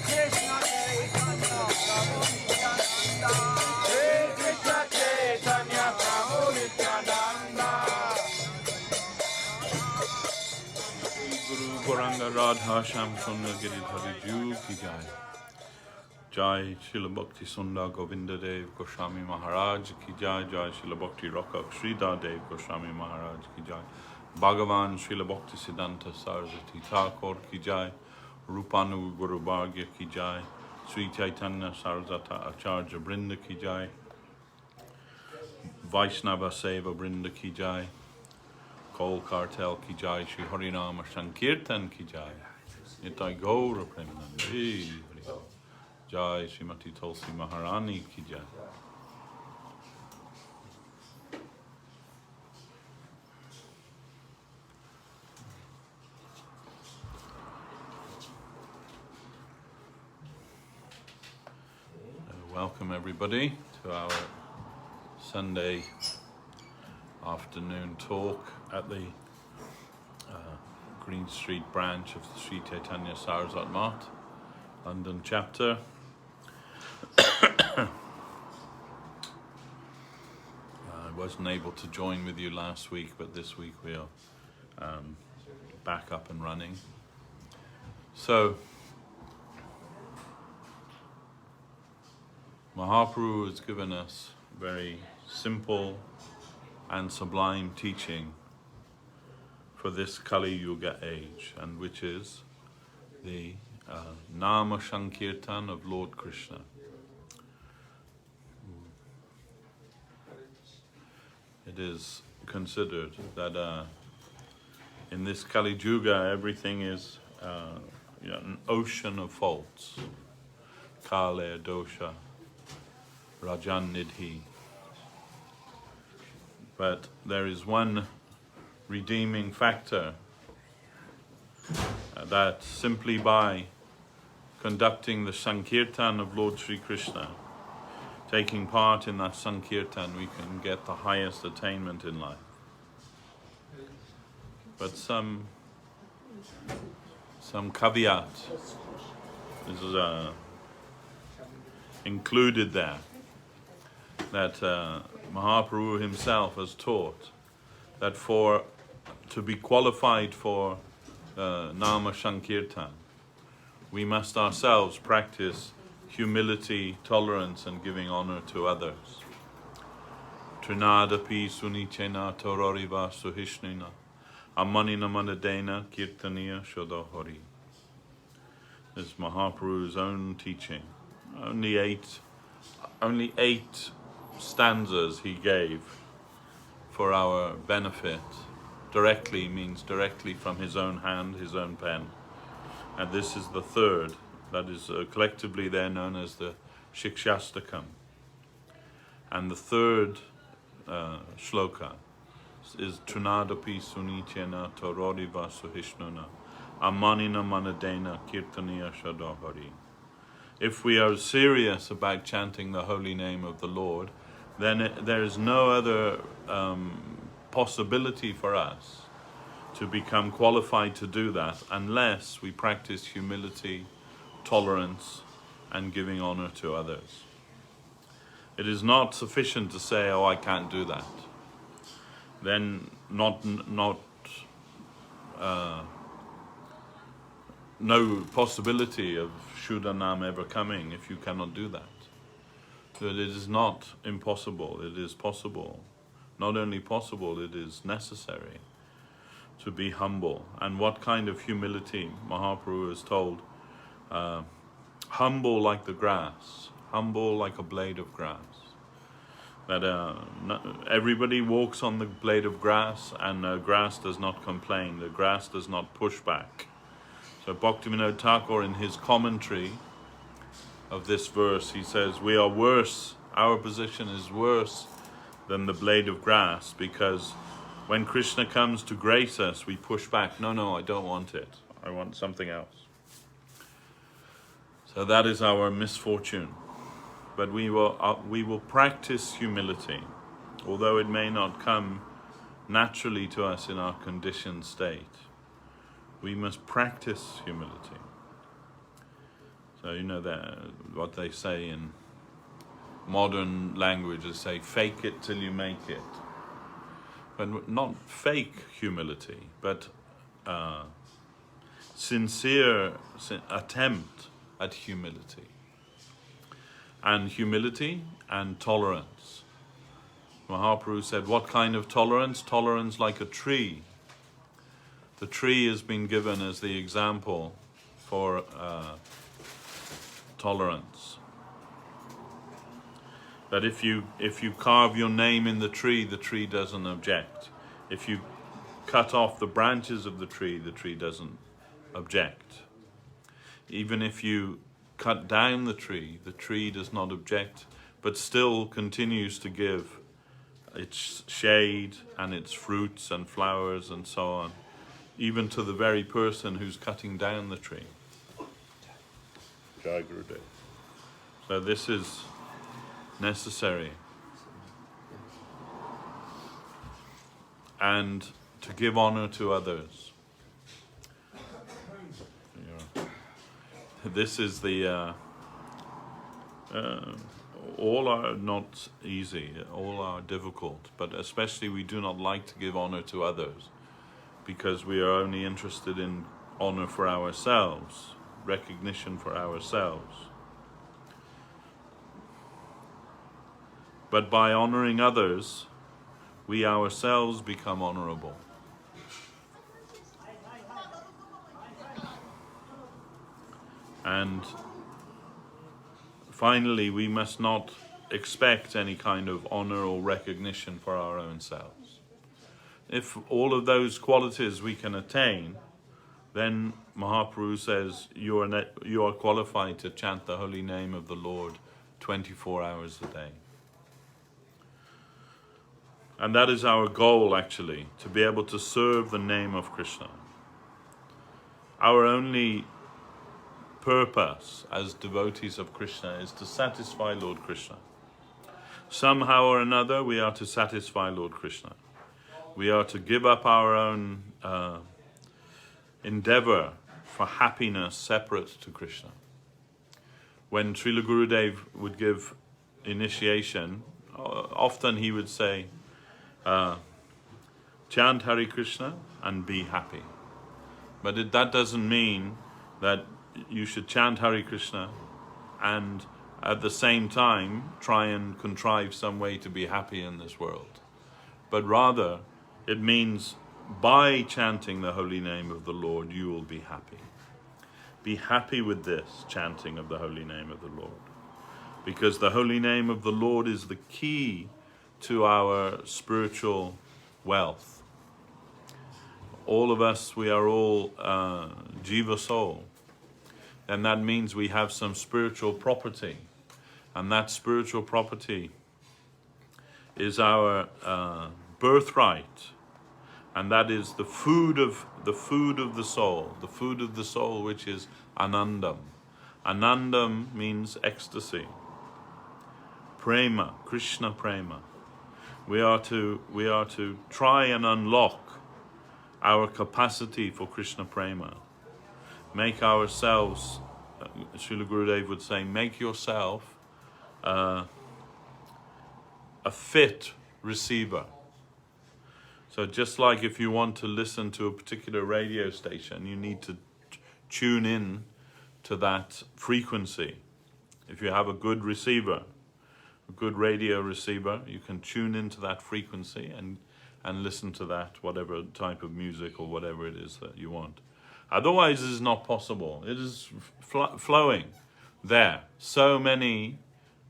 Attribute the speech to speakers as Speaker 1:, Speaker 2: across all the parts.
Speaker 1: Krishna Chaitanya Prabhu Nityananda. Hare Krishna Chaitanya Prabhu Nityananda.
Speaker 2: Guru Gauranga Radha Sham Sundar Giridhari Ju Ki Jai. Jai Srila Bhakti Sundar Govinda Dev Goswami Maharaj Ki Jai. Jai Srila Bhakti Rakak Sridhar Dev Goswami Maharaj Ki Jai. Bhagavan Srila Bhakti Siddhanta Saraswati Thakur Ki Jai. Rupanu Guru Bhagya Ki Jai. Sri Chaitanya Saraswata Acharya Brinda Ki Jai. Vaishnava Seva Brinda Ki Jai. Kol Kartel Ki Jai. Shri Harinama Sankirtan Ki Jai. Nitai Gaura Premanandi. Jai Srimati Tulsi Maharani Ki Jai. Welcome everybody to our Sunday afternoon talk at the Green Street branch of the Sri Chaitanya Saraswat Math, London chapter. I wasn't able to join with you last week, but this week we are back up and running. So, Mahaprabhu has given us very simple and sublime teaching for this Kali Yuga age, and which is the Nama Sankirtan of Lord Krishna. It is considered that in this Kali Yuga everything is an ocean of faults. Kale, dosha, Rajan Nidhi. But there is one redeeming factor that simply by conducting the Sankirtan of Lord Sri Krishna, taking part in that Sankirtan, we can get the highest attainment in life. But some caveat is included there, that Mahaprabhu himself has taught that to be qualified for Nama Sankirtan, we must ourselves practice humility, tolerance, and giving honor to others. Trinadapi sunichena tororiva suhishnina amanina manadena kirtaniya shodohori. This is Mahaprabhu's own teaching. Only eight stanzas he gave for our benefit. Directly means directly from his own hand, his own pen. And this is the third, that is collectively they're known as the Shikshastakam. And the third shloka is Trunadapi Sunichena Torodiva Suhishnuna Amanina Manadena Kirtaniya Shadahari. If we are serious about chanting the holy name of the Lord, then there is no other possibility for us to become qualified to do that unless we practice humility, tolerance, and giving honor to others. It is not sufficient to say, "Oh, I can't do that." Then no possibility of Shuddhanam ever coming if you cannot do that. But it is not impossible, it is possible. Not only possible, it is necessary to be humble. And what kind of humility? Mahaprabhu is told, humble like the grass, humble like a blade of grass. That everybody walks on the blade of grass, and the grass does not complain, the grass does not push back. So Bhaktivinoda Thakur, in his commentary of this verse, he says, we are worse, our position is worse than the blade of grass, because when Krishna comes to grace us, we push back. No, I don't want it. I want something else. So that is our misfortune. But we will practice humility, although it may not come naturally to us in our conditioned state. We must practice humility. So you know that what they say in modern language is say, fake it till you make it. But not fake humility, but sincere attempt at humility. And humility and tolerance. Mahaprabhu said, what kind of tolerance? Tolerance like a tree. The tree has been given as the example for tolerance. That if you carve your name in the tree doesn't object. If you cut off the branches of the tree doesn't object. Even if you cut down the tree does not object, but still continues to give its shade and its fruits and flowers and so on, even to the very person who's cutting down the tree. Jai Gurudev. So this is necessary. And to give honor to others. This is the all are not easy, all are difficult, but especially we do not like to give honor to others because we are only interested in honor for ourselves, recognition for ourselves. But by honoring others, we ourselves become honorable. And finally, we must not expect any kind of honor or recognition for our own selves. If all of those qualities we can attain, then Mahaprabhu says you are qualified to chant the holy name of the Lord 24 hours a day. And that is our goal, actually, to be able to serve the name of Krishna. Our only purpose as devotees of Krishna is to satisfy Lord Krishna. Somehow or another, we are to satisfy Lord Krishna. We are to give up our own endeavor for happiness separate to Krishna. When Srila Gurudev would give initiation, often he would say, chant Hare Krishna and be happy. But that doesn't mean that you should chant Hare Krishna and at the same time try and contrive some way to be happy in this world. But rather, it means by chanting the holy name of the Lord, you will be happy. Be happy with this chanting of the holy name of the Lord. Because the holy name of the Lord is the key to our spiritual wealth. All of us, we are all jiva soul. And that means we have some spiritual property. And that spiritual property is our birthright. And that is the food of the soul. The food of the soul, which is anandam. Anandam means ecstasy. Prema, Krishna prema. We are to try and unlock our capacity for Krishna prema. Make ourselves, Srila Gurudev would say, make yourself a fit receiver. So just like if you want to listen to a particular radio station, you need to tune in to that frequency. If you have a good receiver, a good radio receiver, you can tune into that frequency and listen to that, whatever type of music or whatever it is that you want. Otherwise, it is not possible. It is flowing there. So many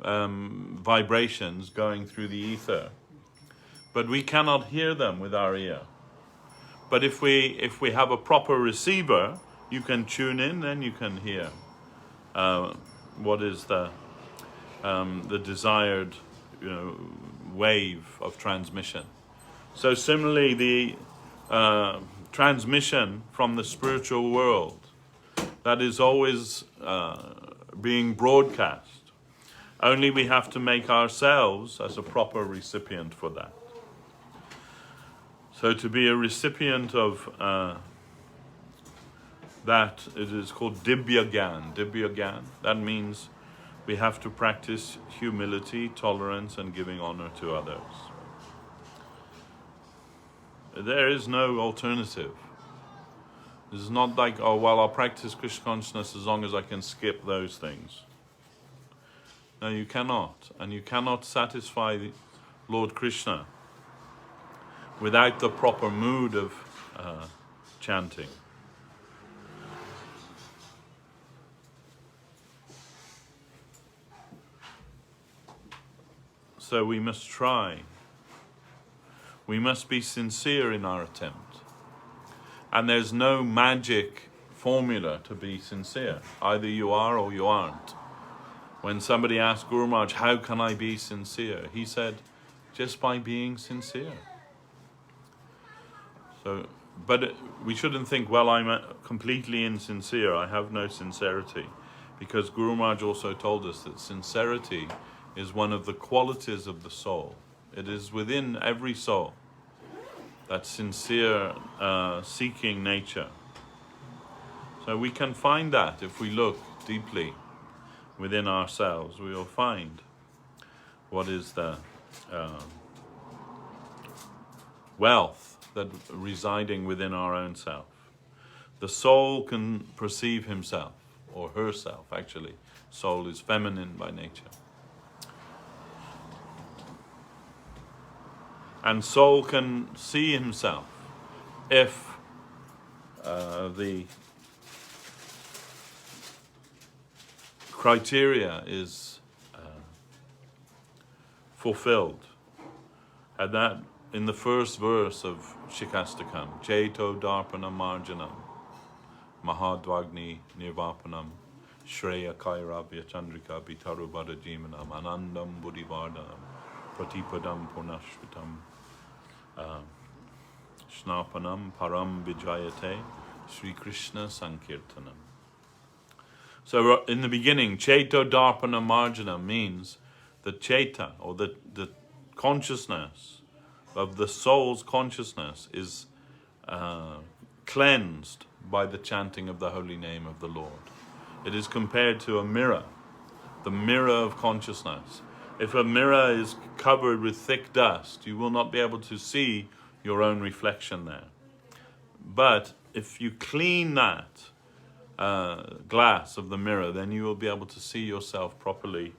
Speaker 2: vibrations going through the ether. But we cannot hear them with our ear. But if we have a proper receiver, you can tune in, then you can hear what is the desired wave of transmission. So similarly, the transmission from the spiritual world, that is always being broadcast. Only we have to make ourselves as a proper recipient for that. So to be a recipient of that it is called Dibya Gyan. Dibya Gyan, that means we have to practice humility, tolerance, and giving honor to others. There is no alternative. This is not like, oh, well, I'll practice Krishna consciousness as long as I can skip those things. No, you cannot. And you cannot satisfy Lord Krishna without the proper mood of chanting. So we must try. We must be sincere in our attempt. And there's no magic formula to be sincere. Either you are or you aren't. When somebody asked Guru Maharaj, how can I be sincere? He said, just by being sincere. So, but we shouldn't think, well, I'm completely insincere. I have no sincerity. Because Guru Maharaj also told us that sincerity is one of the qualities of the soul. It is within every soul, that sincere seeking nature. So we can find that if we look deeply within ourselves. We will find what is the wealth that residing within our own self. The soul can perceive himself, or herself actually. Soul is feminine by nature. And soul can see himself if the criteria is fulfilled. And that in the first verse of Shikastakam, Chaito Darpana Marjanam, Mahadvagni Nirvapanam, Shreya Kairavya Chandrika Bitaru Badajimanam, Anandam Buddhivardhanam, Pratipadam Purnashvitam, Shnapanam Param Vijayate, Sri Krishna Sankirtanam. So in the beginning, Chaito Darpana Marjana means the Chaita, or the consciousness of the soul's consciousness is cleansed by the chanting of the holy name of the Lord. It is compared to a mirror, the mirror of consciousness. If a mirror is covered with thick dust, you will not be able to see your own reflection there. But if you clean that glass of the mirror, then you will be able to see yourself properly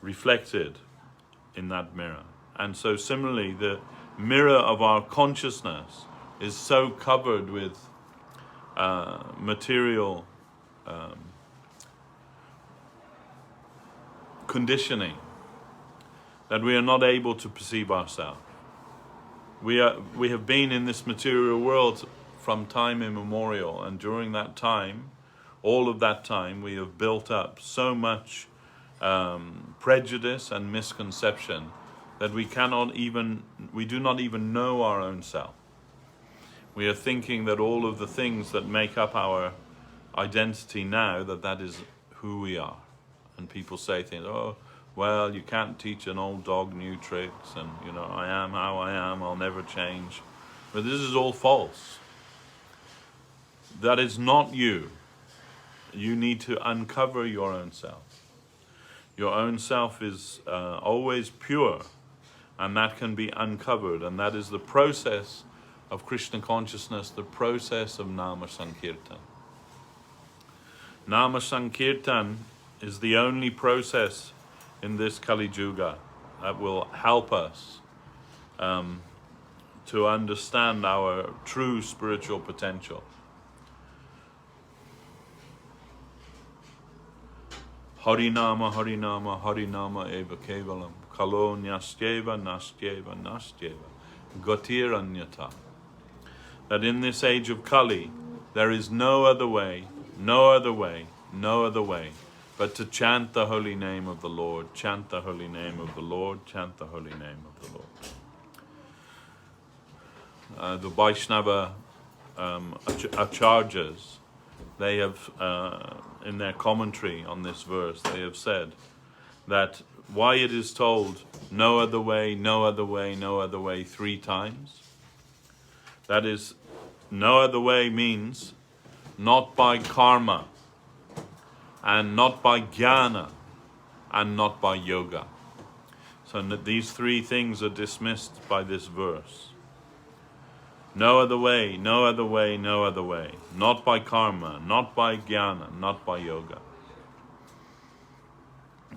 Speaker 2: reflected in that mirror. And so similarly, the mirror of our consciousness is so covered with material conditioning that we are not able to perceive ourselves. We have been in this material world from time immemorial, and during that time, all of that time, we have built up so much prejudice and misconception that we do not even know our own self. We are thinking that all of the things that make up our identity now, that is who we are. And people say things, oh, well, you can't teach an old dog new tricks, and I am how I am, I'll never change. But this is all false. That is not you. You need to uncover your own self. Your own self is always pure, and that can be uncovered, and that is the process of Krishna consciousness, the process of Nama Sankirtan. Nama Sankirtan is the only process in this Kali Yuga that will help us to understand our true spiritual potential. Harinama, Harinama, Harinama eva kevalam, kalo nyastyeva, nastyeva, nastyeva, gotiranyata. That in this age of Kali, there is no other way, no other way, no other way, but to chant the holy name of the Lord, chant the holy name of the Lord, chant the holy name of the Lord. The Vaishnava acharyas, they have, in their commentary on this verse, they have said that why it is told no other way, no other way, no other way 3 times. That is, no other way means not by karma, and not by jnana, and not by yoga. So these three things are dismissed by this verse. No other way, no other way, no other way. Not by karma, not by jnana, not by yoga.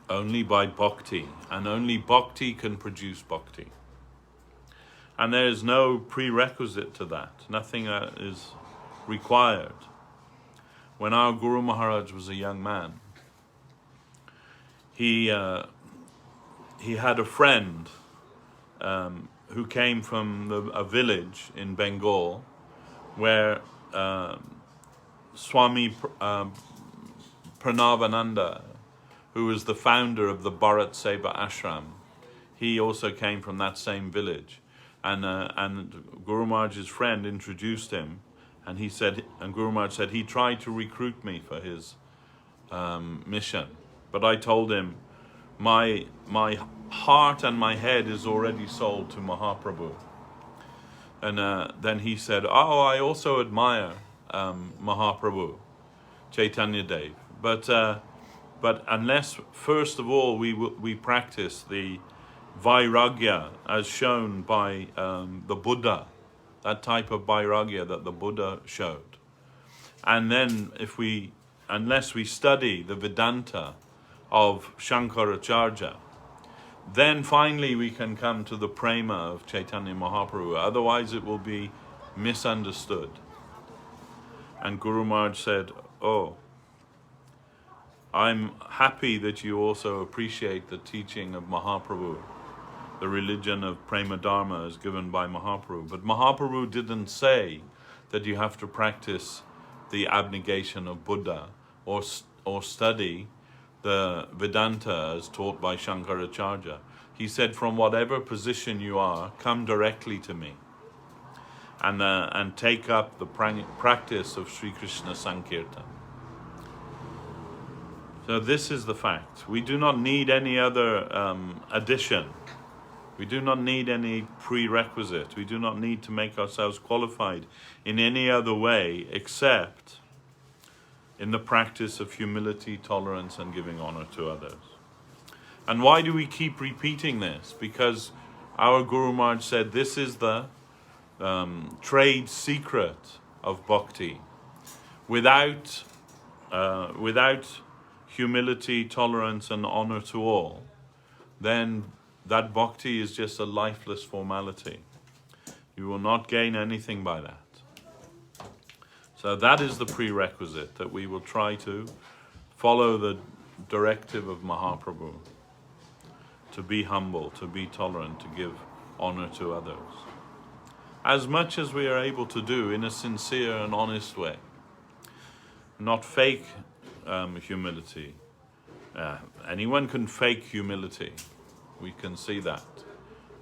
Speaker 2: Only by bhakti, and only bhakti can produce bhakti. And there is no prerequisite to that. Nothing is required. When our Guru Maharaj was a young man, he had a friend who came from a village in Bengal where Swami Pranavananda, who was the founder of the Bharat Seva Ashram, he also came from that same village. And Guru Maharaj's friend introduced him, and Guru Maharaj said, he tried to recruit me for his mission. But I told him, my heart and my head is already sold to Mahaprabhu. And then he said, oh, I also admire Mahaprabhu, Chaitanya Dev. But unless, first of all, we practice the vairagya as shown by the Buddha, that type of vairagya that the Buddha showed. And then unless we study the Vedanta of Shankaracharya, then finally we can come to the prema of Chaitanya Mahaprabhu. Otherwise it will be misunderstood. And Guru Maharaj said, oh, I'm happy that you also appreciate the teaching of Mahaprabhu, the religion of Prema Dharma as given by Mahaprabhu. But Mahaprabhu didn't say that you have to practice the abnegation of Buddha or study the Vedanta as taught by Shankaracharya. He said, from whatever position you are, come directly to me and take up the practice of Sri Krishna Sankirtan. So this is the fact. We do not need any other addition. We do not need any prerequisite. We do not need to make ourselves qualified in any other way except in the practice of humility, tolerance, and giving honor to others. And why do we keep repeating this? Because our Guru Maharaj said this is the trade secret of bhakti. Without humility, tolerance, and honor to all, then that bhakti is just a lifeless formality. You will not gain anything by that. So that is the prerequisite, that we will try to follow the directive of Mahaprabhu, to be humble, to be tolerant, to give honor to others, as much as we are able to do in a sincere and honest way. Not fake humility. Anyone can fake humility. We can see that.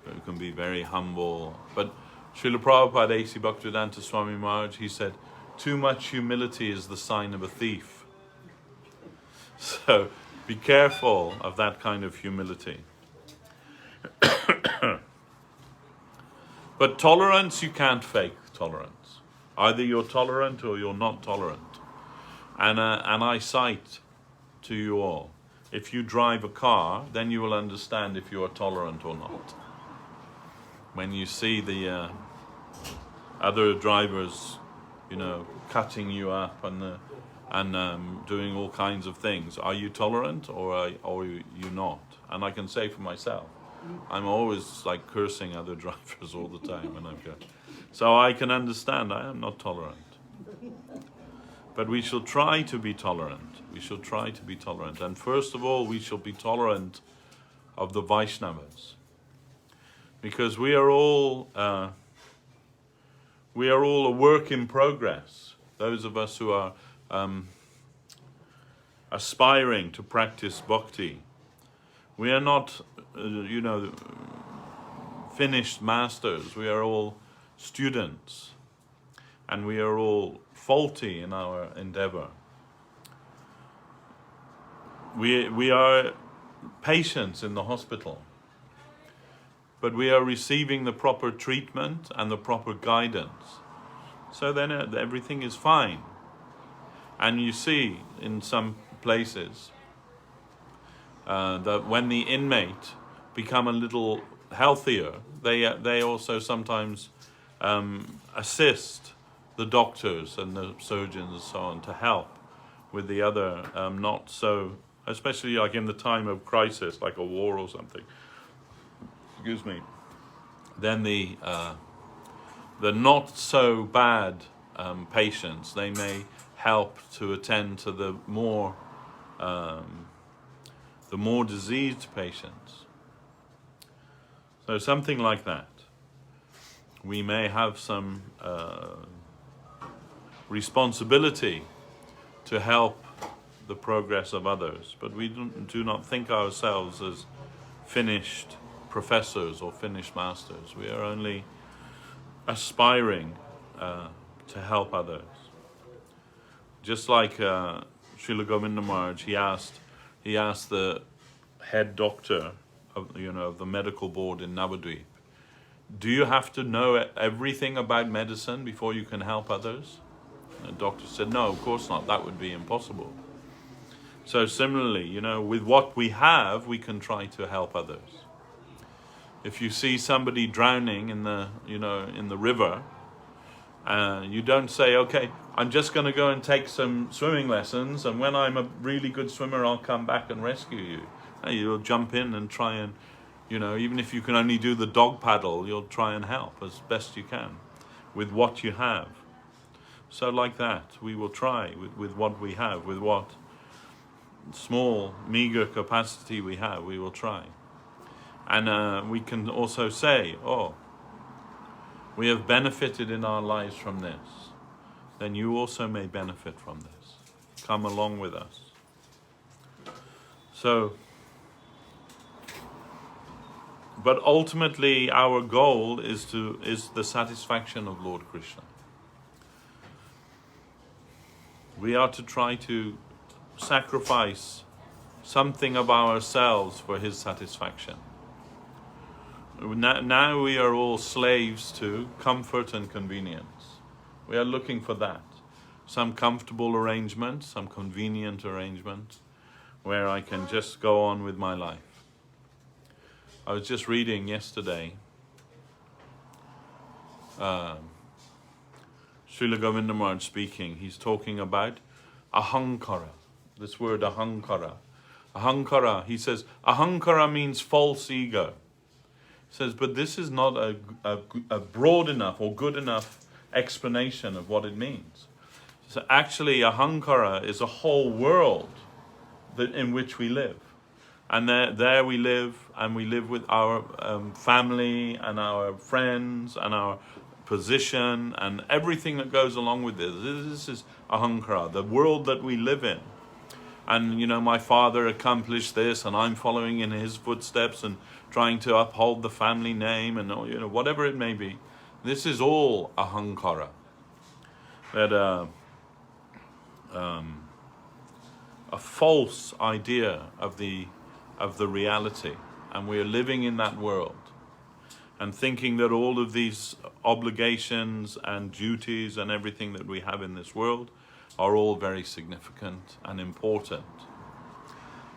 Speaker 2: You can be very humble. But Srila Prabhupada A.C. Bhaktivedanta Swami Maharaj, he said, too much humility is the sign of a thief. So be careful of that kind of humility. But tolerance, you can't fake tolerance. Either you're tolerant or you're not tolerant. And I cite to you all, if you drive a car, then you will understand if you are tolerant or not. When you see the other drivers, cutting you up and doing all kinds of things, are you tolerant or are you not? And I can say for myself, I'm always like cursing other drivers all the time when I'm going. So I can understand I am not tolerant. But we shall try to be tolerant. We shall try to be tolerant. And first of all, we shall be tolerant of the Vaishnavas. Because we are all a work in progress. Those of us who are aspiring to practice bhakti. We are not, finished masters. We are all students. And we are all faulty in our endeavor. We are patients in the hospital, but we are receiving the proper treatment and the proper guidance. So then everything is fine. And you see in some places that when the inmate become a little healthier, they also sometimes assist the doctors and the surgeons and so on to help with the other not so, especially like in the time of crisis, like a war or something. Excuse me. Then the not so bad patients, they may help to attend to the more diseased patients. So something like that. We may have some responsibility to help the progress of others, but we do not think ourselves as finished professors or finished masters. We are only aspiring to help others. Just like Srila Govinda Maharaj, he asked the head doctor of the medical board in Navadvip, do you have to know everything about medicine before you can help others? And the doctor said, no, of course not. That would be impossible. So similarly, with what we have, we can try to help others. If you see somebody drowning in the river, you don't say, okay, I'm just going to go and take some swimming lessons, and when I'm a really good swimmer, I'll come back and rescue you. No, you'll jump in and try and, even if you can only do the dog paddle, you'll try and help as best you can with what you have. So like that, we will try with what we have, with what small, meager capacity we have, we will try. And we can also say, we have benefited in our lives from this. Then you also may benefit from this. Come along with us. So, but ultimately our goal is the satisfaction of Lord Krishna. We are to try to sacrifice something of ourselves for his satisfaction. Now we are all slaves to comfort and convenience. We are looking for that. Some comfortable arrangement, some convenient arrangement, where I can just go on with my life. I was just reading yesterday, Srila Govinda Maharaj speaking. He's talking about ahankara. This word ahankara. Ahankara, he says, ahankara means false ego. He says, but this is not a broad enough or good enough explanation of what it means. So actually, ahankara is a whole world in which we live. And there we live, and we live with our family and our friends and our position and everything that goes along with this. This is ahankara, the world that we live in. And my father accomplished this, and I'm following in his footsteps and trying to uphold the family name, and whatever it may be. This is all ahankara. That a false idea of the reality, and we are living in that world, and thinking that all of these obligations and duties and everything that we have in this world are all very significant and important.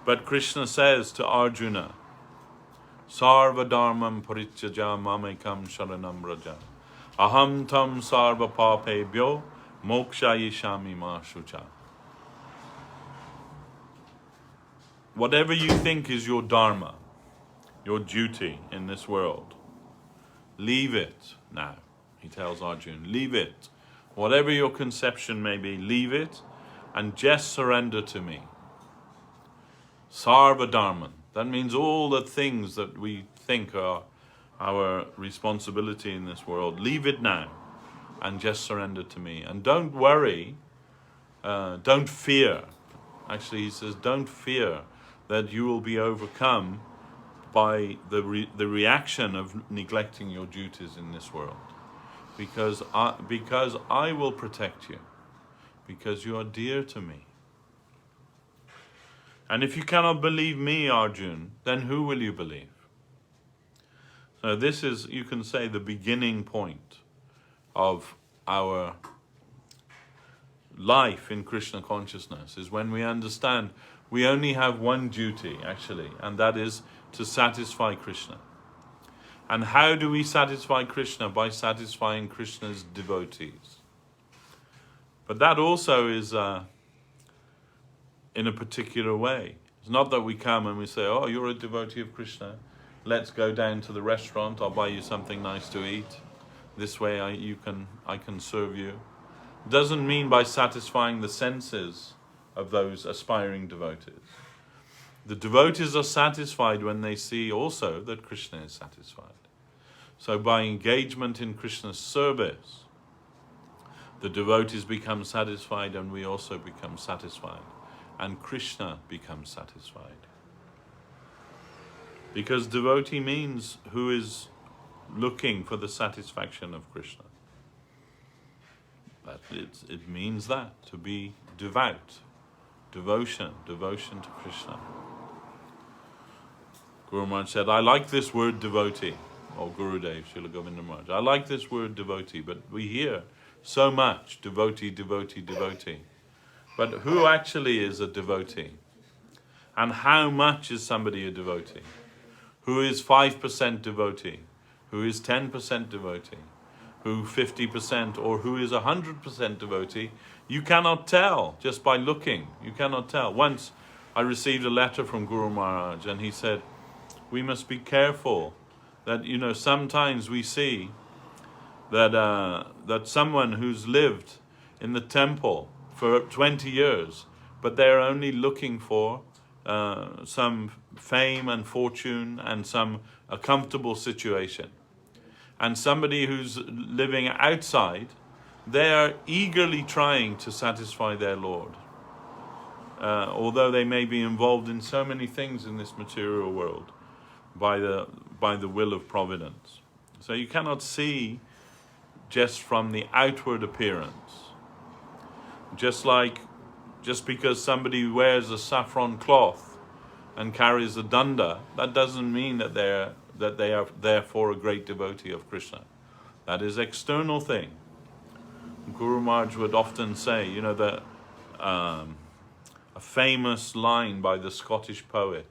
Speaker 2: But Krishna says to Arjuna, Sarva dharmam parityaja mamekam sharanam raja. Aham tam sarva papebhyo mokshayishami ma shucha. Whatever you think is your dharma, your duty in this world, leave it now, he tells Arjuna. Leave it. Whatever your conception may be, leave it and just surrender to me. Sarva dharman. That means all the things that we think are our responsibility in this world. Leave it now and just surrender to me. And don't worry, don't fear. Actually, he says, don't fear that you will be overcome by the reaction of neglecting your duties in this world. Because I will protect you, because you are dear to me. And if you cannot believe me, Arjun, then who will you believe? So this is, you can say, the beginning point of our life in Krishna consciousness is when we understand we only have one duty, actually, and that is to satisfy Krishna. And how do we satisfy Krishna? By satisfying Krishna's devotees. But that also is in a particular way. It's not that we come and we say, oh, you're a devotee of Krishna, let's go down to the restaurant, I'll buy you something nice to eat. This way I can serve you. It doesn't mean by satisfying the senses of those aspiring devotees. The devotees are satisfied when they see also that Krishna is satisfied. So by engagement in Krishna's service, the devotees become satisfied and we also become satisfied. And Krishna becomes satisfied. Because devotee means who is looking for the satisfaction of Krishna. It means that, to be devout. Devotion to Krishna. Guru Maharaj said, I like this word devotee. Or Gurudev, Srila Govinda Maharaj. I like this word devotee, but we hear so much devotee. But who actually is a devotee? And how much is somebody a devotee? Who is 5% devotee? Who is 10% devotee? Who 50% or who is 100% devotee? You cannot tell just by looking. You cannot tell. Once I received a letter from Guru Maharaj and he said, we must be careful that, sometimes we see that someone who's lived in the temple for 20 years, but they're only looking for some fame and fortune and a comfortable situation. And somebody who's living outside, they are eagerly trying to satisfy their Lord. Although they may be involved in so many things in this material world by the will of providence. So you cannot see just from the outward appearance. Just because somebody wears a saffron cloth and carries a danda, that doesn't mean that they are therefore a great devotee of Krishna. That is external thing. Guru Maharaj would often say, that a famous line by the Scottish poet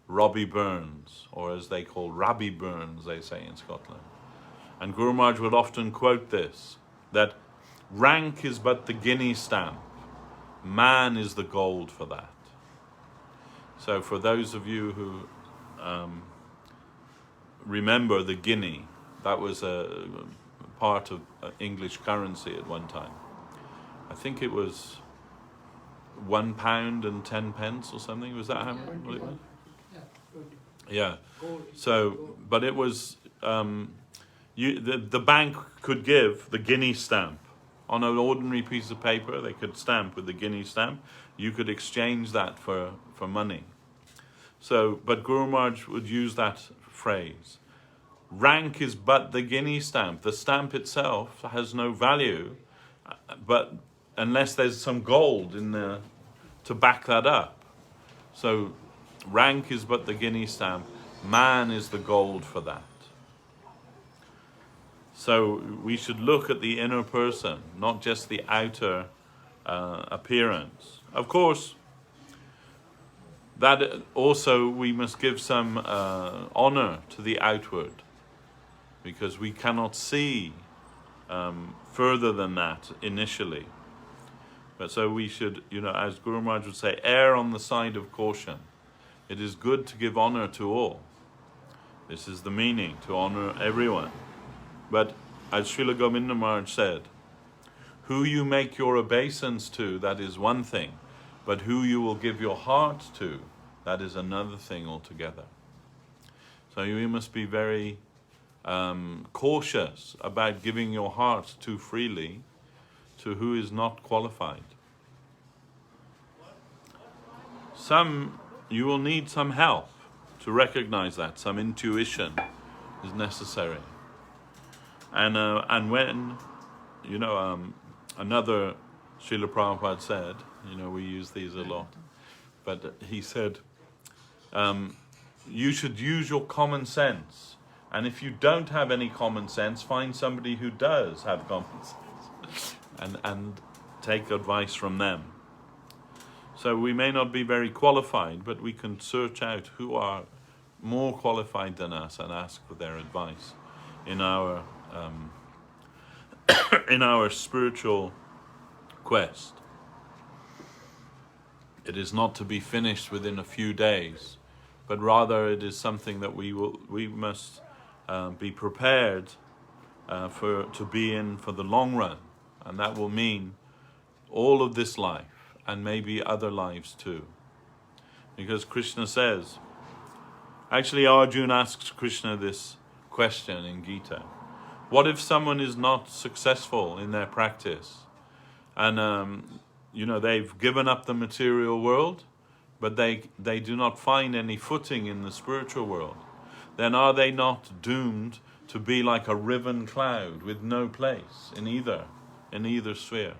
Speaker 2: Robbie Burns, or as they call Rabbi Burns, they say in Scotland. And Guru Maharaj would often quote this, that rank is but the guinea stamp, man is the gold for that. So for those of you who remember the guinea, that was a part of English currency at one time. I think it was £1 and 10 pence or something. Was that how what it was? Yeah. So, but it was the bank could give the guinea stamp on an ordinary piece of paper. They could stamp with the guinea stamp. You could exchange that for money. So, but Guru Maharaj would use that phrase. Rank is but the guinea stamp. The stamp itself has no value, but unless there's some gold in there to back that up. So rank is but the guinea stamp. Man is the gold for that. So we should look at the inner person, not just the outer appearance. Of course, that also we must give some honor to the outward, because we cannot see further than that initially. But so we should, as Guru Maharaj would say, err on the side of caution. It is good to give honor to all. This is the meaning, to honor everyone. But as Srila Govinda Maharaj said, who you make your obeisance to, that is one thing. But who you will give your heart to, that is another thing altogether. So you must be very cautious about giving your heart too freely to who is not qualified. You will need some help to recognize that. Some intuition is necessary. And when, another Srila Prabhupada said, we use these a lot, but he said, you should use your common sense. And if you don't have any common sense, find somebody who does have common sense. And take advice from them. So we may not be very qualified, but we can search out who are more qualified than us and ask for their advice in our in our spiritual quest. It is not to be finished within a few days, but rather it is something that we must be prepared to be in for the long run, and that will mean all of this life and maybe other lives too. Because Krishna says, actually Arjuna asks Krishna this question in Gita: what if someone is not successful in their practice and they've given up the material world, but they do not find any footing in the spiritual world? Then are they not doomed to be like a riven cloud with no place in either sphere?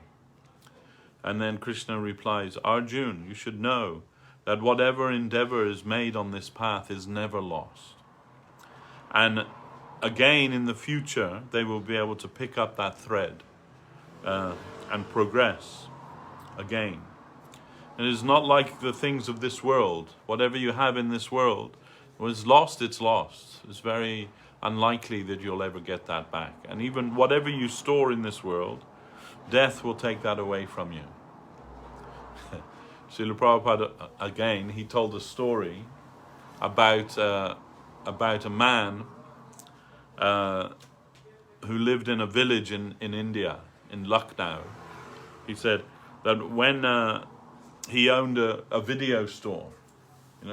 Speaker 2: And then Krishna replies, Arjuna, you should know that whatever endeavor is made on this path is never lost. And again, in the future, they will be able to pick up that thread and progress again. It is not like the things of this world. Whatever you have in this world was lost, it's lost. It's very unlikely that you'll ever get that back. And even whatever you store in this world, death will take that away from you. Srila Prabhupada, again, he told a story about a man who lived in a village in India, in Lucknow. He said that when he owned a video store,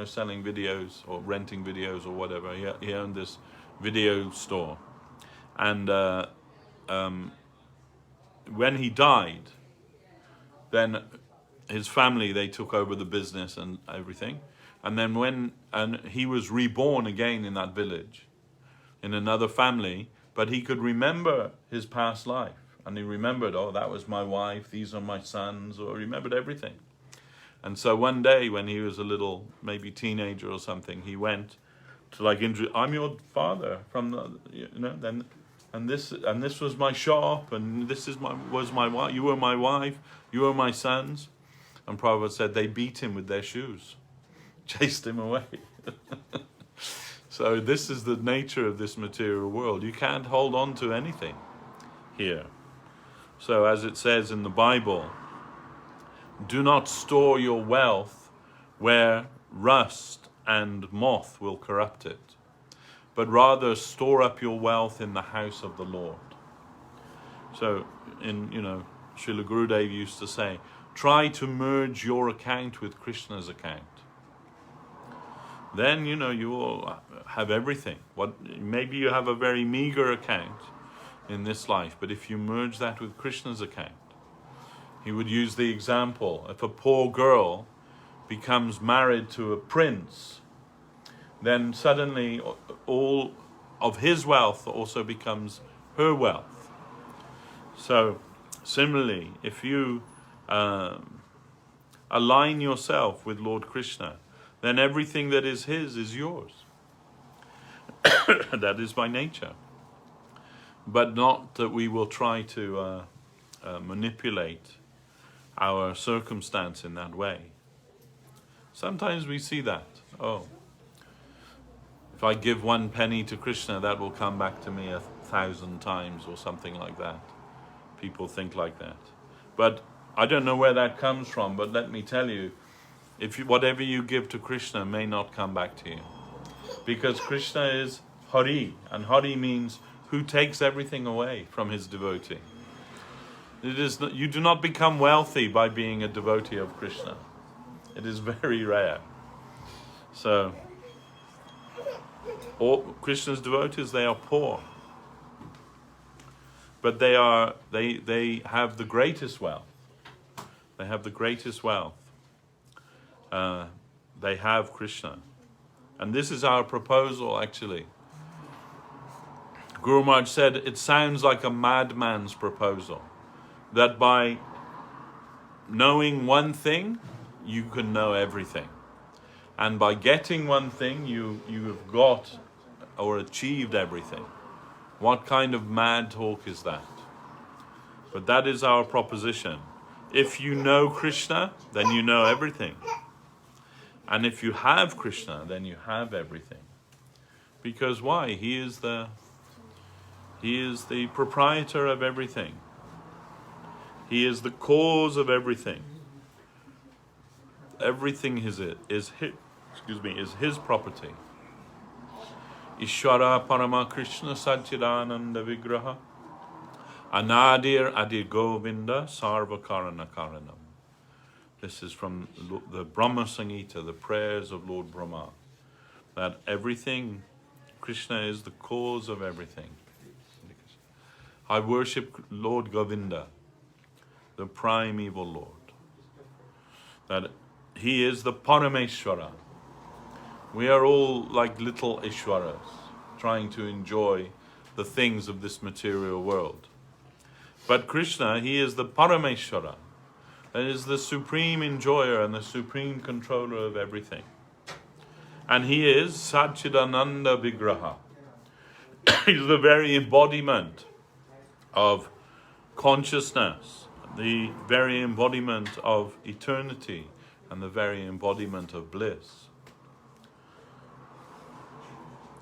Speaker 2: selling videos or renting videos or whatever, he owned this video store. And when he died, then his family, they took over the business and everything. And then he was reborn again in that village, in another family, but he could remember his past life. And he remembered, oh, that was my wife, these are my sons, or he remembered everything. And so one day when he was a little, maybe teenager or something, he went to I'm your father from the, and this was my shop, and this was my wife, you were my wife, you were my sons. And Prabhupada said they beat him with their shoes, chased him away. So this is the nature of this material world. You can't hold on to anything here. So as it says in the Bible, do not store your wealth where rust and moth will corrupt it, but rather store up your wealth in the house of the Lord. So Srila Gurudev used to say, try to merge your account with Krishna's account. Then, you will have everything. Maybe you have a very meager account in this life, but if you merge that with Krishna's account, he would use the example, if a poor girl becomes married to a prince, then suddenly all of his wealth also becomes her wealth. So, similarly, if you align yourself with Lord Krishna, then everything that is his is yours. That is by nature. But not that we will try to manipulate our circumstance in that way. Sometimes we see that. Oh, if I give 1 penny to Krishna, that will come back to me 1,000 times or something like that. People think like that. But I don't know where that comes from, but let me tell you, whatever you give to Krishna may not come back to you. Because Krishna is Hari, and Hari means who takes everything away from his devotee. You do not become wealthy by being a devotee of Krishna. It is very rare. So, all Krishna's devotees, they are poor. But they have the greatest wealth. They have the greatest wealth. They have Krishna. And this is our proposal, actually. Guru Maharaj said, it sounds like a madman's proposal. That by knowing one thing, you can know everything. And by getting one thing, you have got or achieved everything. What kind of mad talk is that? But that is our proposition. If you know Krishna, then you know everything. And if you have Krishna, then you have everything. Because why? He is the proprietor of everything. He is the cause of everything. Everything is his property. Ishvara Parama Krishna Satchidananda Vigraha Anadir Adir Govinda Sarva Karana Karanam. This is from the Brahma Samhita, the prayers of Lord Brahma. That everything, Krishna is the cause of everything. I worship Lord Govinda, the primeval Lord. That he is the Parameshwara. We are all like little Ishwaras, trying to enjoy the things of this material world. But Krishna, he is the Parameshwara. That is the supreme enjoyer and the supreme controller of everything. And he is Satchidananda Vigraha. He's the very embodiment of consciousness, the very embodiment of eternity, and the very embodiment of bliss.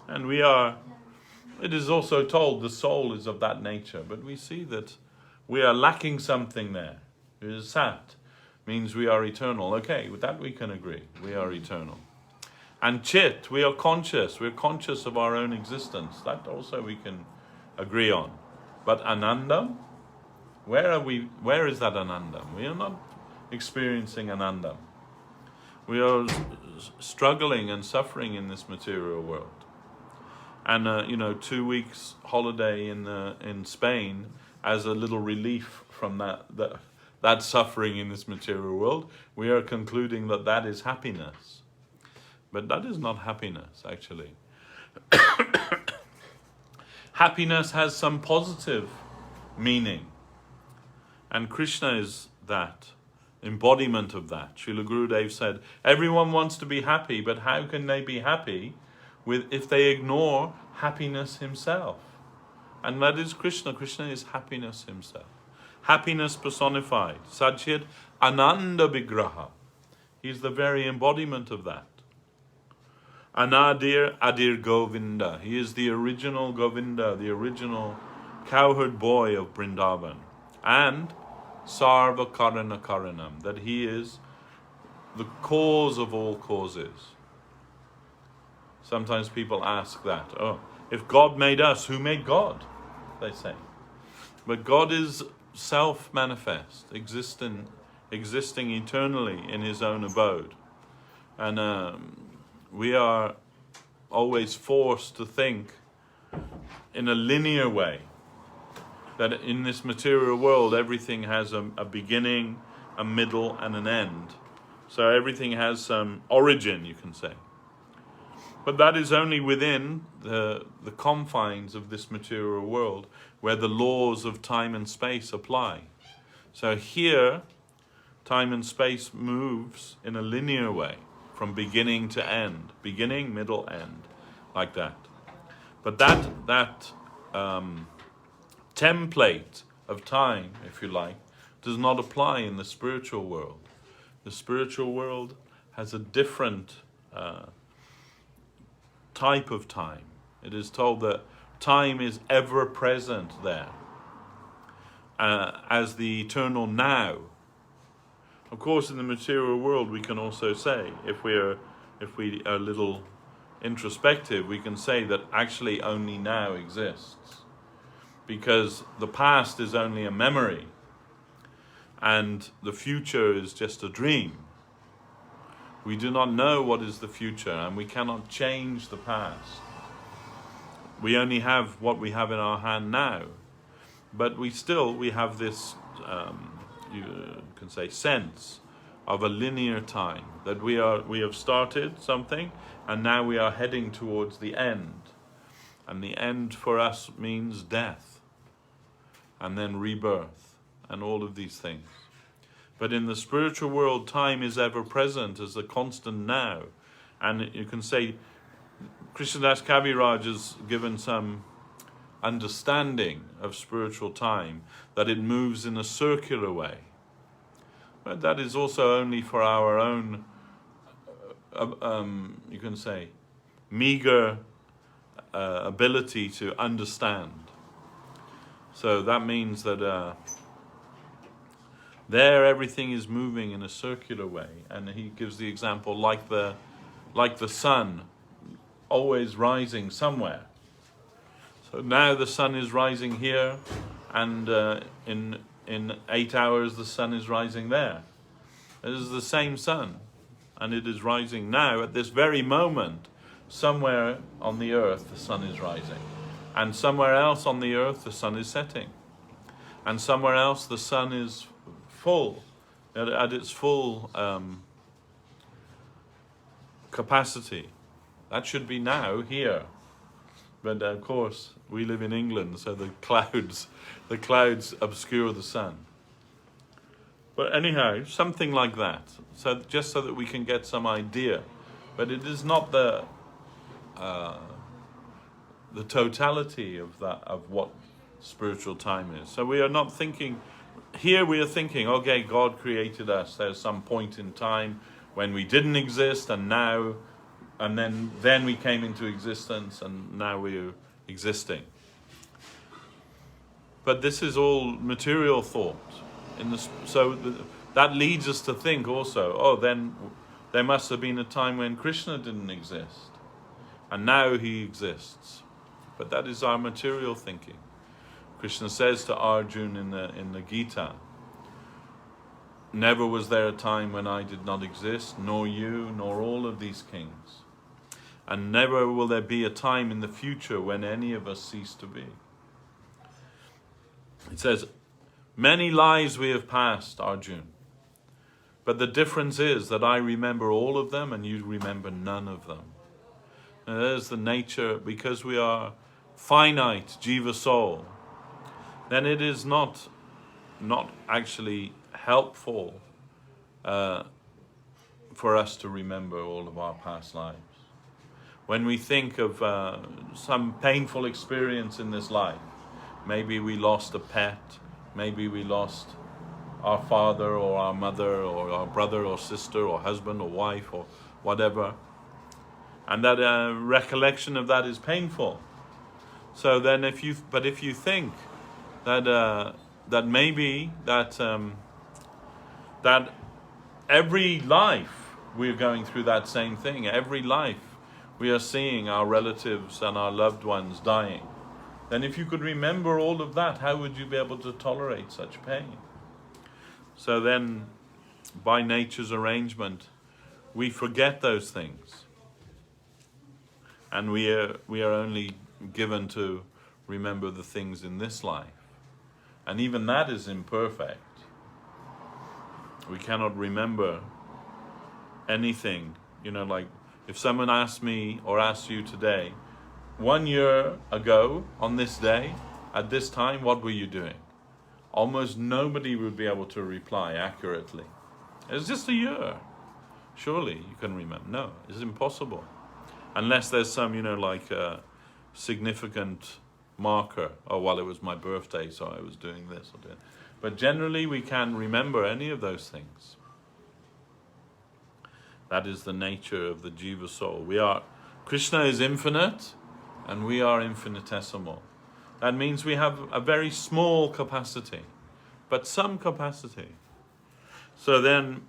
Speaker 2: And it is also told the soul is of that nature, but we see that we are lacking something there. It is Sat, means we are eternal. Okay, with that we can agree, we are eternal. And Chit, we are conscious. We're conscious of our own existence. That also we can agree on. But Anandam, where is that Anandam? We are not experiencing Anandam. We are struggling and suffering in this material world. And 2 weeks holiday in Spain as a little relief from that suffering in this material world, we are concluding that is happiness. But that is not happiness, actually. Happiness has some positive meaning. And Krishna is that embodiment of that. Srila Gurudev said, everyone wants to be happy, but how can they be happy if they ignore happiness himself? And that is Krishna. Krishna is happiness himself. Happiness personified. Satchit Ananda Vigraha. He's the very embodiment of that. Anadir Adir Govinda. He is the original Govinda, the original cowherd boy of Vrindavan. And Sarva Karana Karanam. That he is the cause of all causes. Sometimes people ask that. Oh, if God made us, who made God? They say. But God is self-manifest, existing eternally in his own abode. And we are always forced to think in a linear way. That in this material world, everything has a beginning, a middle, and an end. So everything has some origin, you can say. But that is only within the confines of this material world, where the laws of time and space apply. So here, time and space moves in a linear way, from beginning to end. Beginning, middle, end, like that. But that template of time, if you like, does not apply in the spiritual world. The spiritual world has a different type of time. It is told that time is ever present there as the eternal now. Of course, in the material world, we can also say, if we are a little introspective, we can say that actually only now exists, because the past is only a memory, and the future is just a dream. We do not know what is the future, and we cannot change the past. We only have what we have in our hand now. But we have this, you can say, sense of a linear time, that we have started something, and now we are heading towards the end. And the end for us means death, and then rebirth, and all of these things. But in the spiritual world, time is ever present as a constant now. And you can say, Krishnadas Kaviraj has given some understanding of spiritual time, that it moves in a circular way. But that is also only for our own, you can say, meager ability to understand. So that means that there everything is moving in a circular way, and he gives the example like the sun always rising somewhere. So now the sun is rising here, and in 8 hours the sun is rising there. It is the same sun, and it is rising now at this very moment. Somewhere on the earth the sun is rising, and somewhere else on the earth the sun is setting, and somewhere else the sun is full, at its full capacity. That should be now here, but of course we live in England, so the clouds obscure the sun. But anyhow, something like that. So just so that we can get some idea, but it is not the totality of that, of what spiritual time is. So we are not thinking. Here we are thinking, okay, God created us. There's some point in time when we didn't exist, and now, and then we came into existence, and now we're existing. But this is all material thought. That leads us to think also, oh, then there must have been a time when Krishna didn't exist, and now he exists. But that is our material thinking. Krishna says to Arjuna in the Gita, never was there a time when I did not exist, nor you, nor all of these kings. And never will there be a time in the future when any of us cease to be. It says, many lives we have passed, Arjuna, but the difference is that I remember all of them and you remember none of them. And that is the nature, because we are finite jiva soul, then it is not actually helpful for us to remember all of our past lives. When we think of some painful experience in this life, maybe we lost a pet, maybe we lost our father or our mother or our brother or sister or husband or wife or whatever, and that recollection of that is painful. So then if you think that maybe that every life we're going through that same thing, every life we are seeing our relatives and our loved ones dying, then if you could remember all of that, how would you be able to tolerate such pain? So then, by nature's arrangement, we forget those things, and we are only given to remember the things in this life, and even that is imperfect. We cannot remember anything, like if someone asked me or asked you today, 1 year ago on this day, at this time, what were you doing? Almost nobody would be able to reply accurately. It's just a year. Surely you can remember. No, it's impossible. Unless there's some, significant marker. Oh, well, it was my birthday, so I was doing this or doing. But generally we can remember any of those things. That is the nature of the jiva soul. Krishna is infinite, and we are infinitesimal. That means we have a very small capacity, but some capacity. So then,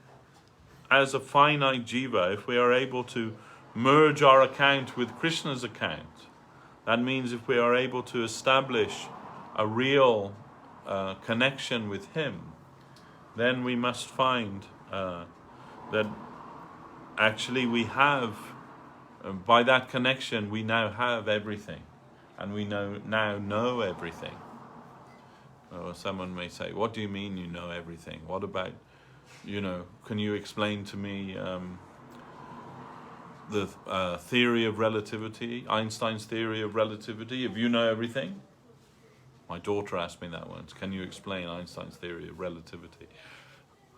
Speaker 2: as a finite jiva, if we are able to merge our account with Krishna's account, that means if we are able to establish a real connection with him, then we must find that actually we have, by that connection, we now have everything. And we now know everything. Or someone may say, what do you mean you know everything? What about, can you explain to me the theory of relativity, Einstein's theory of relativity? If you know everything? My daughter asked me that once, can you explain Einstein's theory of relativity?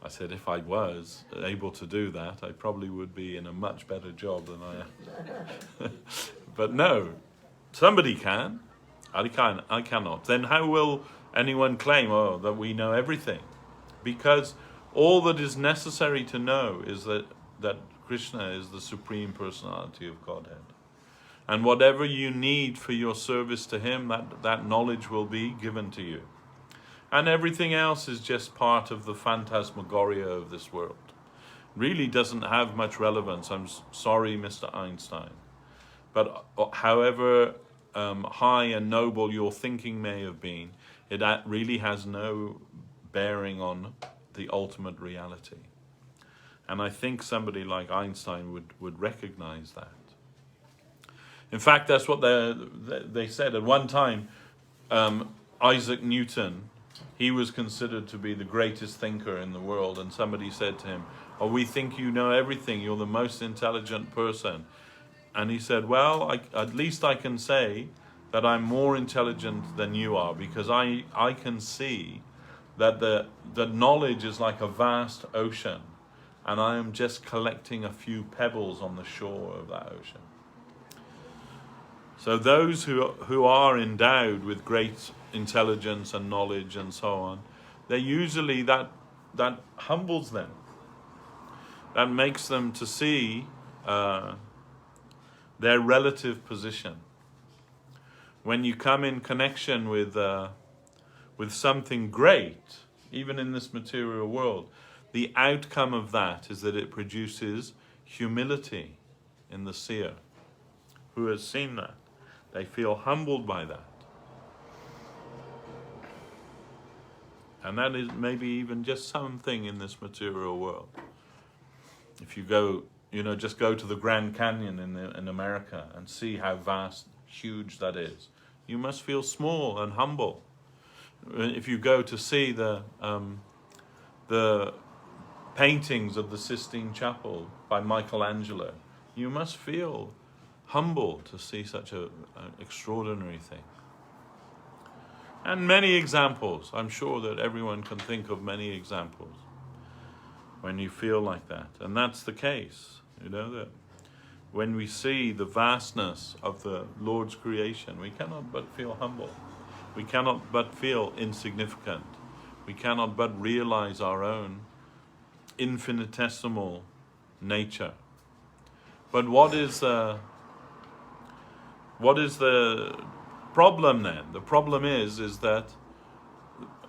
Speaker 2: I said, if I was able to do that, I probably would be in a much better job than I am. But no. Somebody can. I cannot. Then how will anyone claim, that we know everything? Because All that is necessary to know is that Krishna is the Supreme Personality of Godhead. And whatever you need for your service to him, that knowledge will be given to you. And everything else is just part of the phantasmagoria of this world. Really doesn't have much relevance. I'm sorry, Mr. Einstein. But however high and noble your thinking may have been, it really has no bearing on the ultimate reality. And I think somebody like Einstein would recognize that. In fact, that's what they said. At one time, Isaac Newton, he was considered to be the greatest thinker in the world, and somebody said to him, "Oh, we think you know everything, you're the most intelligent person." And he said, "Well, at least I can say that I'm more intelligent than you are, because I can see that the knowledge is like a vast ocean, and I am just collecting a few pebbles on the shore of that ocean." So those who are endowed with great intelligence and knowledge and so on, they usually, that humbles them. That makes them to see their relative position. When you come in connection with something great, even in this material world, the outcome of that is that it produces humility in the seer. Who has seen that? They feel humbled by that. And that is maybe even just something in this material world. If you go, just go to the Grand Canyon in America and see how vast, huge that is, you must feel small and humble. If you go to see the paintings of the Sistine Chapel by Michelangelo, you must feel humble to see such an extraordinary thing. And many examples. I'm sure that everyone can think of many examples when you feel like that. And that's the case, that when we see the vastness of the Lord's creation, we cannot but feel humble. We cannot but feel insignificant. We cannot but realize our own infinitesimal nature. But what is the problem then? The problem is that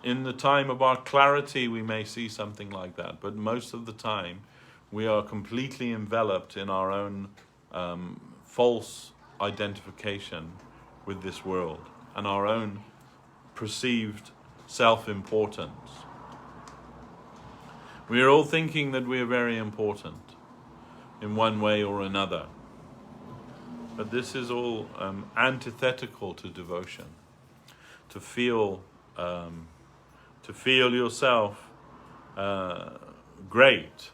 Speaker 2: in the time of our clarity we may see something like that, but most of the time we are completely enveloped in our own false identification with this world and our own perceived self-importance. We are all thinking that we are very important in one way or another. But this is all antithetical to devotion. To feel yourself great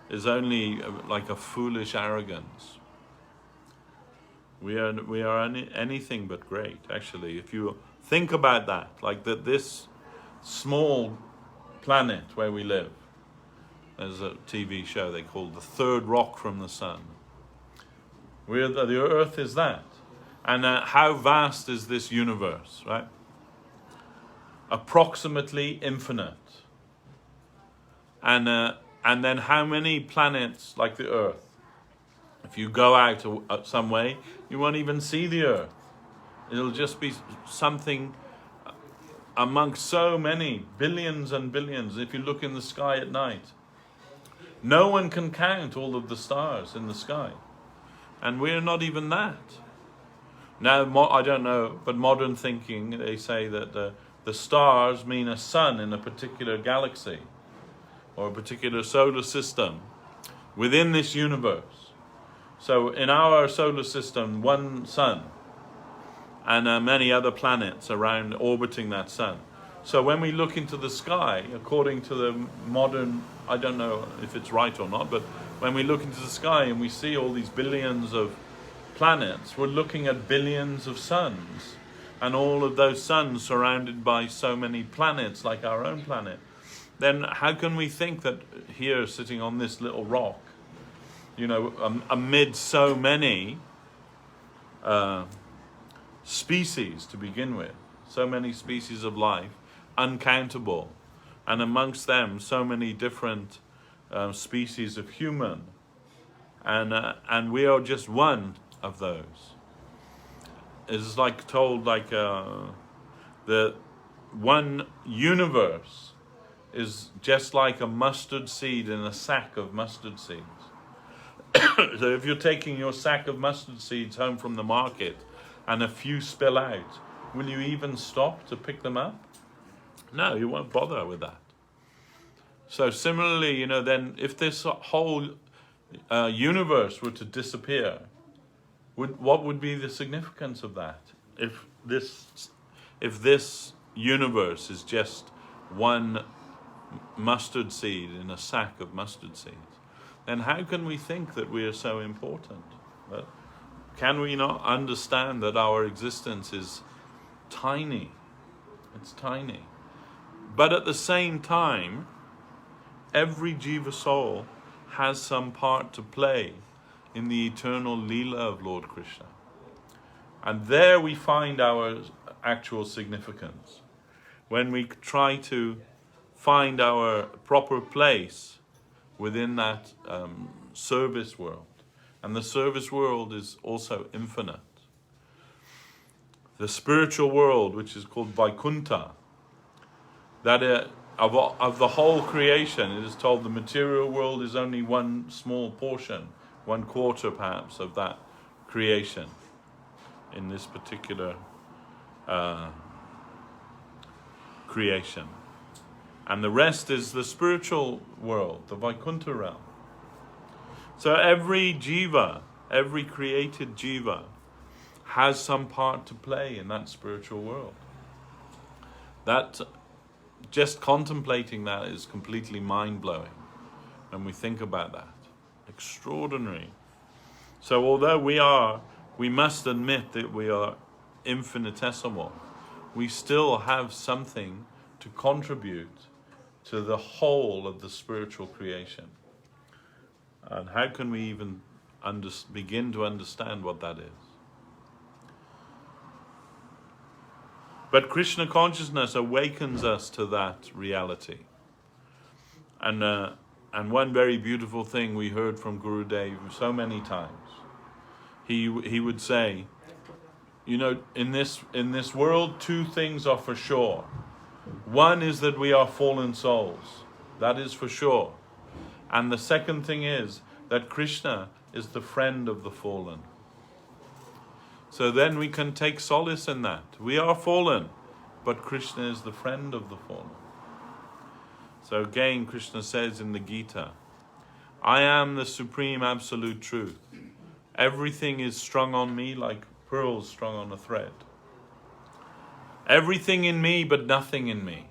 Speaker 2: is only like a foolish arrogance. We are anything but great, actually. If you think about that, like that, this small planet where we live, there's a TV show they call The Third Rock from the Sun. The Earth is that. And how vast is this universe, right? Approximately infinite. And then how many planets like the Earth? If you go out some way, you won't even see the Earth. It'll just be something amongst so many, billions and billions. If you look in the sky at night, no one can count all of the stars in the sky. And we're not even that. Now, I don't know, but modern thinking, they say that the stars mean a sun in a particular galaxy or a particular solar system within this universe. So in our solar system, one sun and many other planets around orbiting that sun. So when we look into the sky, according to the modern, I don't know if it's right or not, but when we look into the sky and we see all these billions of planets, we're looking at billions of suns, and all of those suns surrounded by so many planets like our own planet. Then how can we think that here, sitting on this little rock, amid so many species to begin with, so many species of life, uncountable, and amongst them so many different species of human, and we are just one of those. It's like told like the one universe is just like a mustard seed in a sack of mustard seeds. So if you're taking your sack of mustard seeds home from the market and a few spill out, will you even stop to pick them up? No, you won't bother with that. So similarly, then if this whole universe were to disappear, what would be the significance of that? If this universe is just one mustard seed in a sack of mustard seeds, then how can we think that we are so important? Can we not understand that our existence is tiny? It's tiny. But at the same time, every jiva soul has some part to play in the eternal Leela of Lord Krishna. And there we find our actual significance. When we try to find our proper place within that service world. And the service world is also infinite. The spiritual world, which is called Vaikuntha, that of the whole creation, it is told the material world is only one small portion, 1/4 perhaps of that creation in this particular creation. And the rest is the spiritual world, the Vaikuntha realm. So every jiva, every created jiva, has some part to play in that spiritual world. That, just contemplating that is completely mind-blowing when we think about that. Extraordinary. So although we must admit that we are infinitesimal, we still have something to contribute to the whole of the spiritual creation. And how can we even begin to understand what that is? But Krishna consciousness awakens us to that reality. And one very beautiful thing we heard from Gurudev so many times, he would say, in this world, 2 things are for sure. One is that we are fallen souls. That is for sure. And the second thing is that Krishna is the friend of the fallen. So then we can take solace in that. We are fallen, but Krishna is the friend of the fallen. So again, Krishna says in the Gita, I am the supreme absolute truth. Everything is strung on me like pearls strung on a thread. Everything in me, but nothing in me.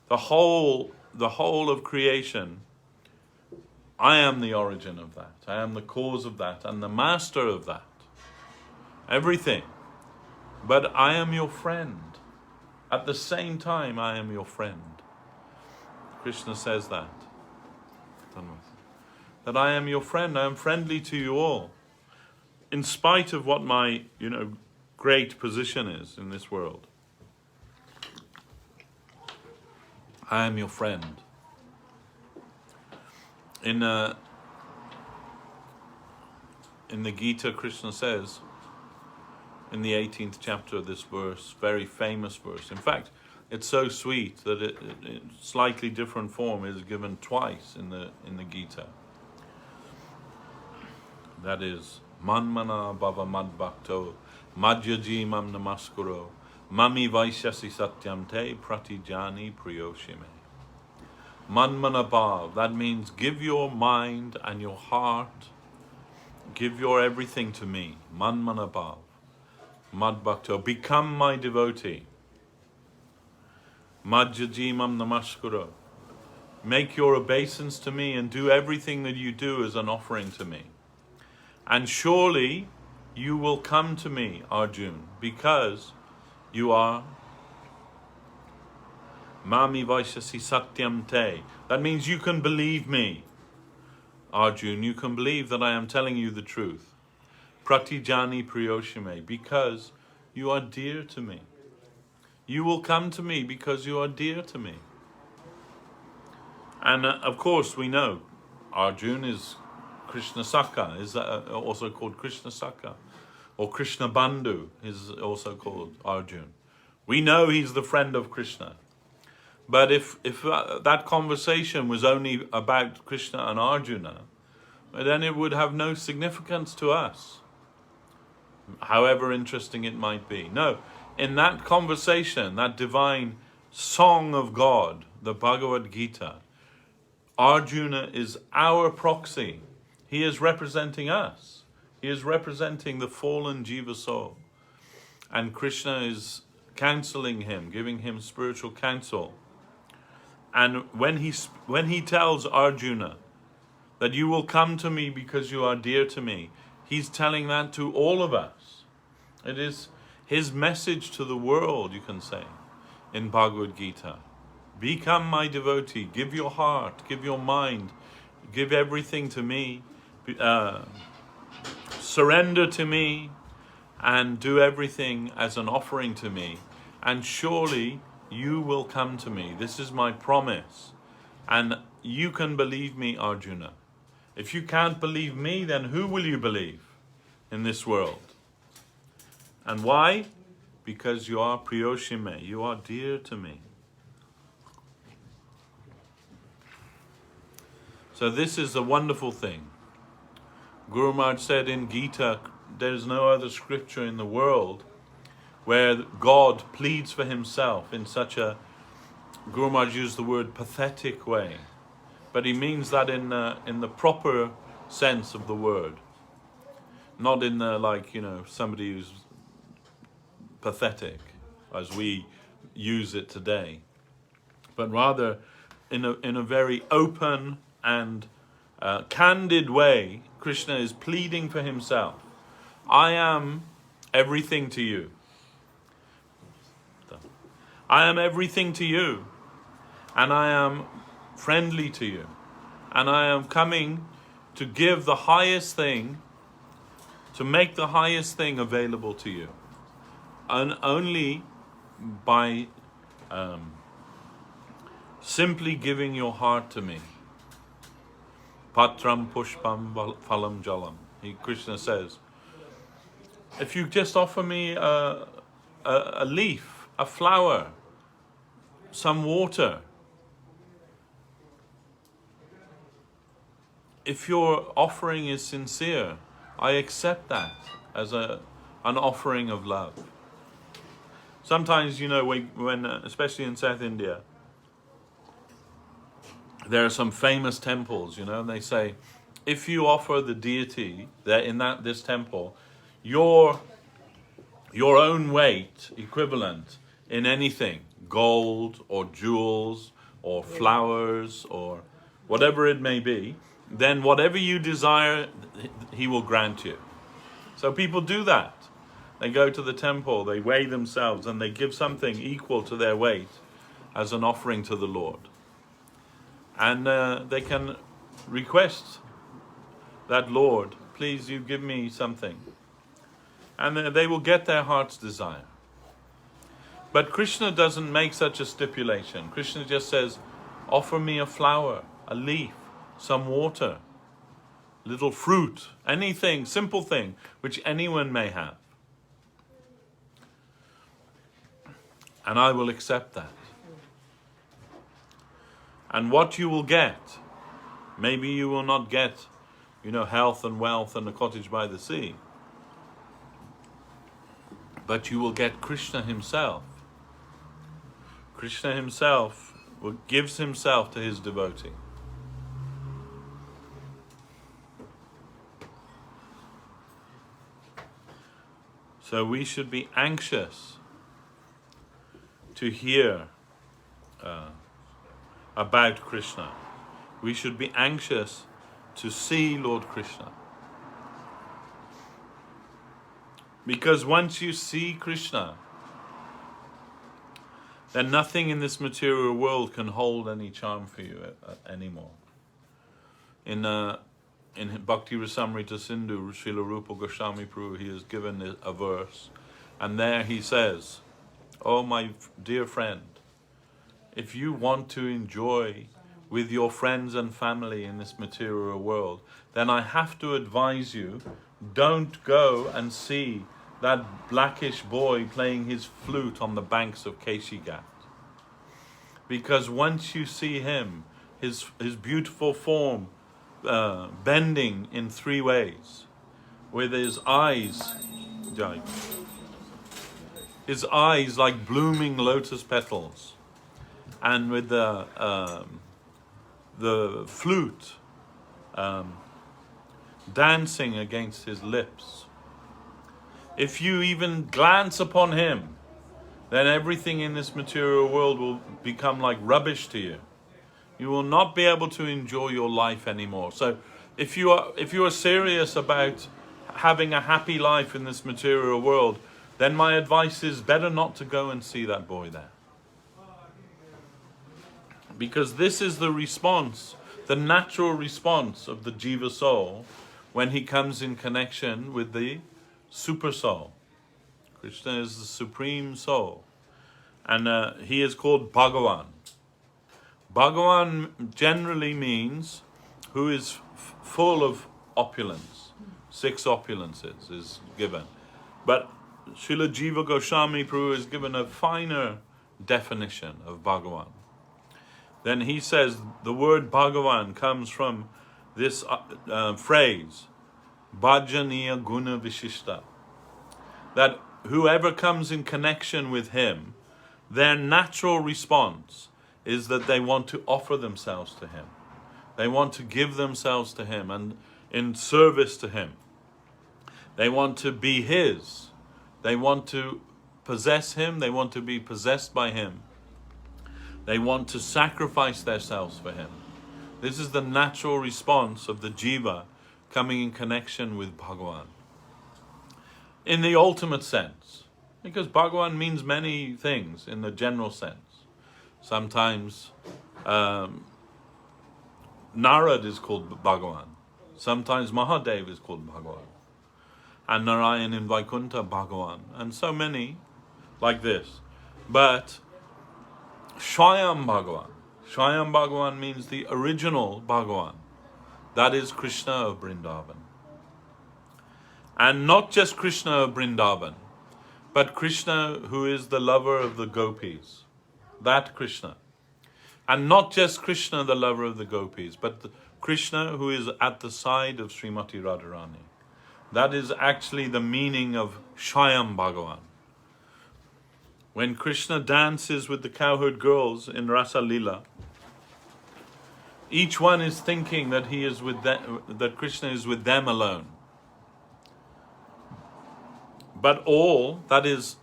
Speaker 2: The whole of creation, I am the origin of that. I am the cause of that and the master of that. Everything. But I am your friend. At the same time, I am your friend. Krishna says that. That I am your friend. I am friendly to you all. In spite of what my, great position is in this world. I am your friend. In the Gita, Krishna says, in the 18th chapter of this verse, very famous verse. In fact, it's so sweet that it slightly different form is given twice in the Gita. That is, Manmana bhava madbhakto madhyaji mam namaskuro mami vaishyasi satyam te pratijani priyoshime. Manmana bhav, that means give your mind and your heart, give your everything to me. Manmana bhav. Madbhakto, become my devotee. Madhyajimam namaskuro. Make your obeisance to me and do everything that you do as an offering to me. And surely you will come to me, Arjun, because you are Mami Vaishyasi Satyam Te. That means you can believe me, Arjun. You can believe that I am telling you the truth. Pratijani Priyoshime, because you are dear to me. You will come to me because you are dear to me. And of course we know Arjun is Krishna Sakha, is also called Krishna Sakha. Or Krishna Bandhu is also called Arjun. We know he's the friend of Krishna. But if that conversation was only about Krishna and Arjuna, then it would have no significance to us, however interesting it might be. No, in that conversation, that divine song of God, the Bhagavad Gita, Arjuna is our proxy. He is representing us. He is representing the fallen Jiva soul. And Krishna is counseling him, giving him spiritual counsel. And when he tells Arjuna that you will come to me because you are dear to me, he's telling that to all of us. It is his message to the world, you can say, in Bhagavad Gita. Become my devotee, give your heart, give your mind, give everything to me, surrender to me, and do everything as an offering to me. And surely you will come to me. This is my promise. And you can believe me, Arjuna. If you can't believe me, then who will you believe in this world? And why? Because you are Priyoshime, you are dear to me. So this is a wonderful thing. Guru Maharaj said in Gita, there is no other scripture in the world where God pleads for himself in such a, Guru Maharaj used the word pathetic way, but he means that in the proper sense of the word, not in the somebody who's pathetic as we use it today, but rather in a very open and candid way. Krishna is pleading for himself. I am everything to you. I am everything to you, and I am friendly to you, and I am coming to give the highest thing, to make the highest thing available to you, and only by simply giving your heart to me. Patram pushpam phalam jalam. Krishna says, if you just offer me a leaf, a flower, some water, if your offering is sincere, I accept that as an offering of love. Sometimes, when especially in South India, there are some famous temples, and they say, if you offer the deity that in this temple, your own weight equivalent in anything, gold or jewels or flowers or whatever it may be, then whatever you desire, he will grant you. So people do that. They go to the temple, they weigh themselves, and they give something equal to their weight as an offering to the Lord. And they can request that, Lord, please you give me something. And they will get their heart's desire. But Krishna doesn't make such a stipulation. Krishna just says, offer me a flower, a leaf, some water, little fruit, anything, simple thing, which anyone may have. And I will accept that. And what you will get, maybe you will not get, health and wealth and a cottage by the sea. But you will get Krishna himself. Krishna himself gives himself to his devotee. So we should be anxious to hear about Krishna. We should be anxious to see Lord Krishna. Because once you see Krishna, then nothing in this material world can hold any charm for you anymore. In Bhakti Rasamrita Sindhu, Srila Rupa Goswami Prabhu, he has given a verse, and there he says, oh my dear friend, if you want to enjoy with your friends and family in this material world, then I have to advise you, don't go and see that blackish boy playing his flute on the banks of Keshigat. Because once you see him, his beautiful form bending in three ways, with his eyes like blooming lotus petals, and with the flute dancing against his lips. If you even glance upon him, then everything in this material world will become like rubbish to you. You will not be able to enjoy your life anymore. So if you are serious about having a happy life in this material world, then my advice is better not to go and see that boy there. Because this is the response, the natural response of the Jiva soul when he comes in connection with the super soul. Krishna is the supreme soul, and he is called Bhagavan. Bhagavan generally means who is full of opulence. 6 opulences is given. But Srila Jiva Goswami Prabhu is given a finer definition of Bhagavan. Then he says the word Bhagavan comes from this phrase, Bhajaniya Guna Vishishta. That whoever comes in connection with him, their natural response is that they want to offer themselves to him. They want to give themselves to him and in service to him. They want to be his. They want to possess him. They want to be possessed by him. They want to sacrifice themselves for him. This is the natural response of the jiva coming in connection with Bhagavan. In the ultimate sense, because Bhagavan means many things in the general sense. Sometimes Narad is called Bhagavan. Sometimes Mahadev is called Bhagavan. And Narayan in Vaikuntha, Bhagavan. And so many like this. But Swayam Bhagavan. Swayam Bhagavan means the original Bhagavan. That is Krishna of Vrindavan. And not just Krishna of Vrindavan, but Krishna who is the lover of the gopis. That Krishna. And not just Krishna, the lover of the gopis, but Krishna who is at the side of Srimati Radharani. That is actually the meaning of Swayam Bhagavan. When Krishna dances with the cowherd girls in Rasa Lila, each one is thinking that he is with them, that Krishna is with them alone. But all, that is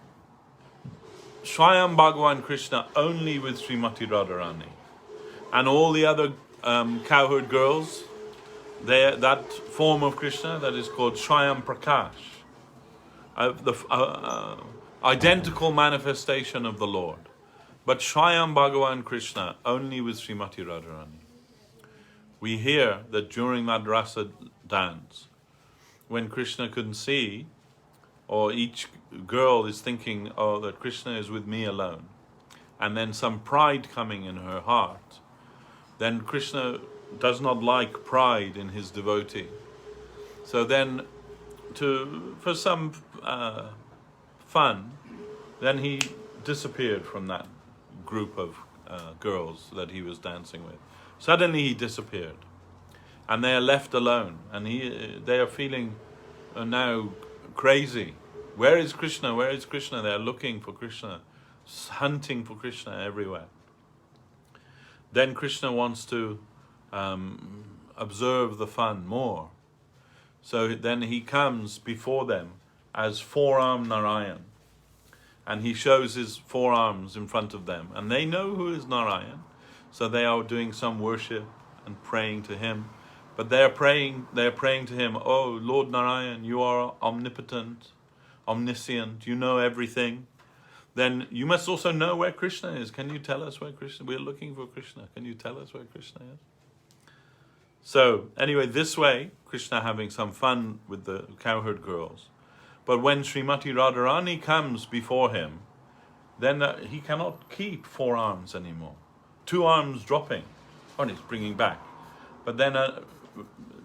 Speaker 2: Swayam Bhagavan Krishna only with Srimati Radharani. And all the other cowherd girls, that form of Krishna that is called Swayam Prakash, the identical manifestation of the Lord. But Swayam Bhagavan Krishna only with Srimati Radharani. We hear that during that rasa dance, when Krishna couldn't see, or each girl is thinking, oh, that Krishna is with me alone, and then some pride coming in her heart, then Krishna does not like pride in his devotee. So then, for some fun, then he disappeared from that group of girls that he was dancing with. Suddenly he disappeared, and they are left alone, and they are feeling now crazy. Where is Krishna? Where is Krishna? They are looking for Krishna, hunting for Krishna everywhere. Then Krishna wants to observe the fun more. So then he comes before them as four-armed Narayan. And he shows his forearms in front of them. And they know who is Narayan. So they are doing some worship and praying to him. But they're praying to him, oh, Lord Narayan, you are omnipotent, omniscient, you know everything. Then you must also know where Krishna is. Can you tell us where Krishna is? We're looking for Krishna. Can you tell us where Krishna is? So, anyway, this way, Krishna having some fun with the cowherd girls. But when Srimati Radharani comes before him, then he cannot keep 4 arms anymore. 2 arms dropping he's bringing back. But then,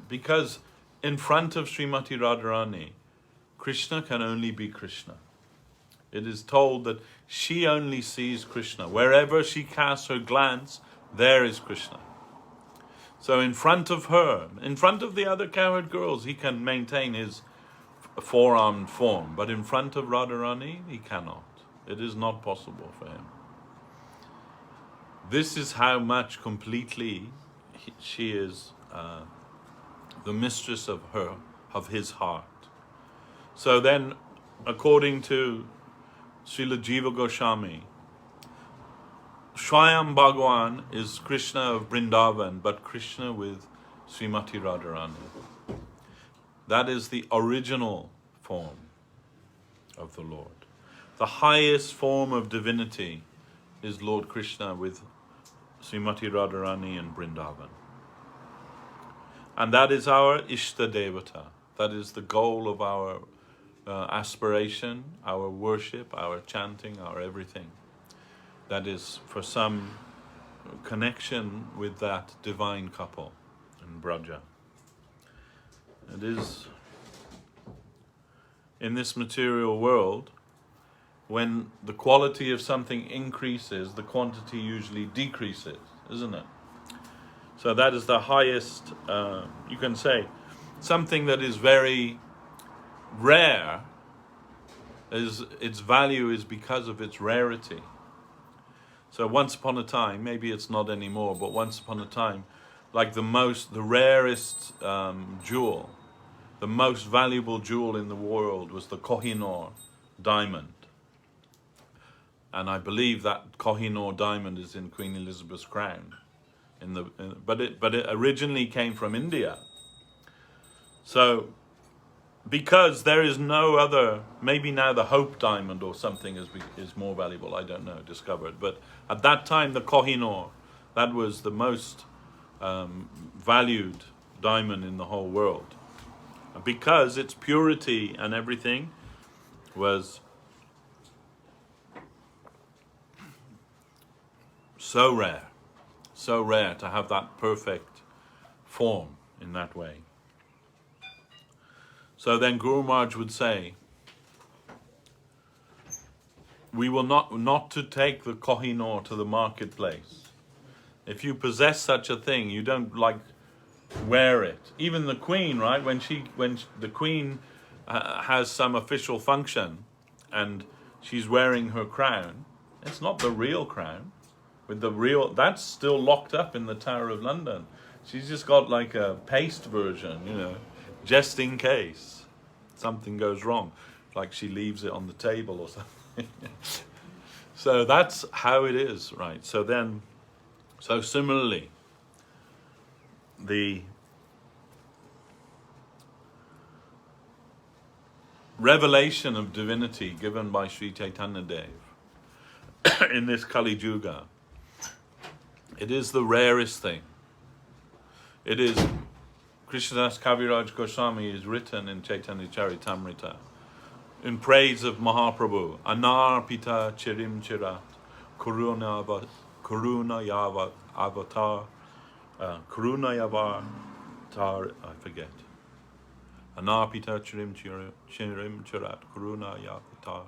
Speaker 2: because in front of Srimati Radharani, Krishna can only be Krishna. It is told that she only sees Krishna. Wherever she casts her glance, there is Krishna. So in front of her, in front of the other cowherd girls, he can maintain his four-armed form. But in front of Radharani, he cannot. It is not possible for him. This is how much completely she is the mistress of his heart. So then, according to Srila Jiva Goswami, Swayam Bhagavan is Krishna of Vrindavan, but Krishna with Srimati Radharani. That is the original form of the Lord. The highest form of divinity is Lord Krishna with Srimati Radharani in Vrindavan. And that is our Ishta Devata. That is the goal of our aspiration, our worship, our chanting, our everything. That is for some connection with that divine couple in Braja. It is in this material world, when the quality of something increases, the quantity usually decreases, isn't it? So that is the highest, you can say, something that is very rare, its value is because of its rarity. So once upon a time, maybe it's not anymore, but once upon a time, like the rarest jewel, the most valuable jewel in the world was the Kohinoor diamond. And I believe that Kohinoor diamond is in Queen Elizabeth's crown. But it originally came from India. So, because there is no other, maybe now the Hope diamond or something is more valuable, I don't know, discovered. But at that time, the Kohinoor, that was the most valued diamond in the whole world. Because its purity and everything was so rare to have that perfect form in that way. So then Guru Maharaj would say, we will not to take the Kohinoor to the marketplace. If you possess such a thing, you don't wear it. Even the Queen, right? When the Queen has some official function and she's wearing her crown, it's not the real crown. That's still locked up in the Tower of London. She's just got like a paste version, just in case something goes wrong. Like she leaves it on the table or something. So that's how it is, right? So similarly, the revelation of divinity given by Sri Chaitanya Dev in this Kali Yuga, it is the rarest thing. It is, Krishnadas Kaviraj Goswami is written in Chaitanya Charitamrita in praise of Mahaprabhu. Anarpita chirim chirat, Karuna yavar avatar, Karuna yavatar, I forget. Anarpita chirim chirat, Karuna yavatar,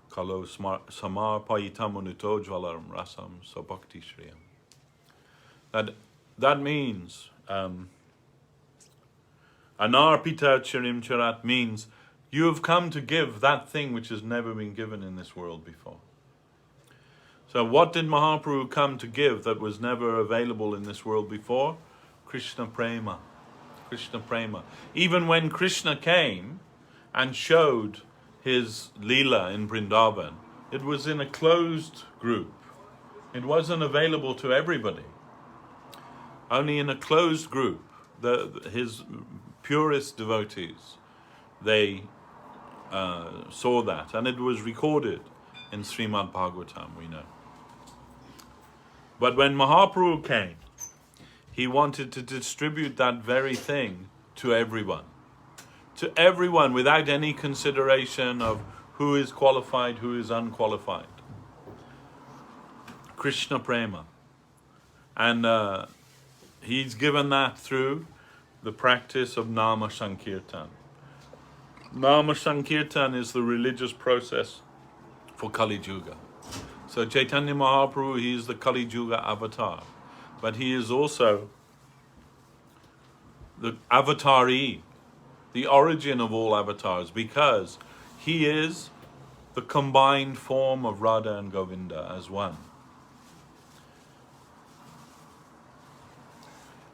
Speaker 2: Kalo samar payitamunito jvalam rasam sabhakti shriyam. That means, Anarpita chirim charat means you have come to give that thing which has never been given in this world before. So what did Mahaprabhu come to give that was never available in this world before? Krishna Prema. Krishna Prema. Even when Krishna came and showed his Leela in Vrindavan, it was in a closed group. It wasn't available to everybody. Only in a closed group, his purest devotees, they saw that. And it was recorded in Srimad Bhagavatam, we know. But when Mahaprabhu came, he wanted to distribute that very thing to everyone. To everyone, without any consideration of who is qualified, who is unqualified. Krishna Prema. And he's given that through the practice of Nama Sankirtan. Nama Sankirtan is the religious process for Kali Yuga. So Chaitanya Mahaprabhu, he is the Kali Yuga avatar, but he is also the avatari, the origin of all avatars, because he is the combined form of Radha and Govinda as one.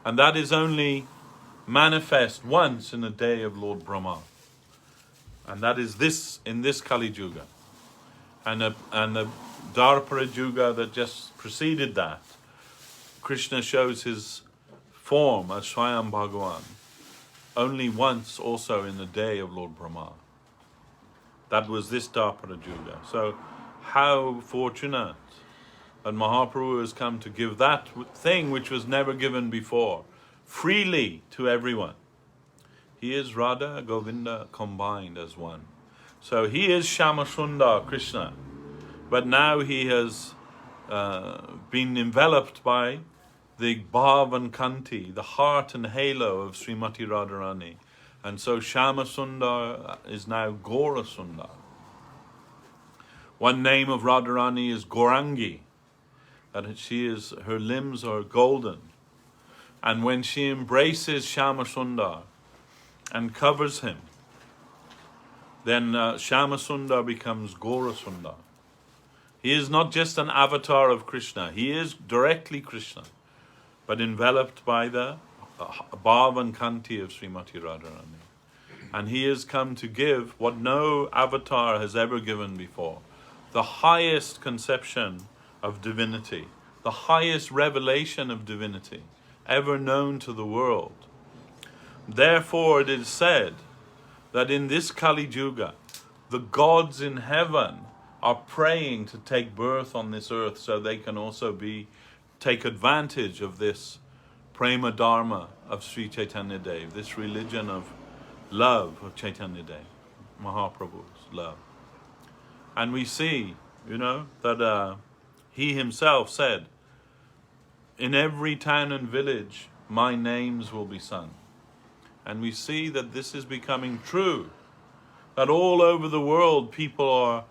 Speaker 2: And that is only manifest once in the day of Lord Brahma. And that is this, in this Kali Yuga. And the Dwapara Yuga that just preceded that, Krishna shows his form as Swayam Bhagavan only once also in the day of Lord Brahma. That was this Dwapara Yuga. So how fortunate that Mahaprabhu has come to give that thing which was never given before, freely to everyone. He is Radha, Govinda combined as one. So he is Shyamasundar, Krishna. But now he has been enveloped by the Bhav and Kanti, the heart and halo of Srimati Radharani. And so Shyamasundar is now Gaurasundar. One name of Radharani is Gaurangi, that her limbs are golden. And when she embraces Shyamasundar and covers him, then Shyamasundar becomes Gaurasundar. He is not just an avatar of Krishna, he is directly Krishna, but enveloped by the Bhav and Kanti of Srimati Radharani. And he has come to give what no avatar has ever given before, the highest conception of divinity, the highest revelation of divinity ever known to the world. Therefore it is said that in this Kali Yuga, the gods in heaven are praying to take birth on this earth so they can also take advantage of this Prema Dharma of Sri Chaitanya Dev, this religion of love of Chaitanya Dev, Mahaprabhu's love. And we see, that he himself said, in every town and village, my names will be sung. And we see that this is becoming true, that all over the world people are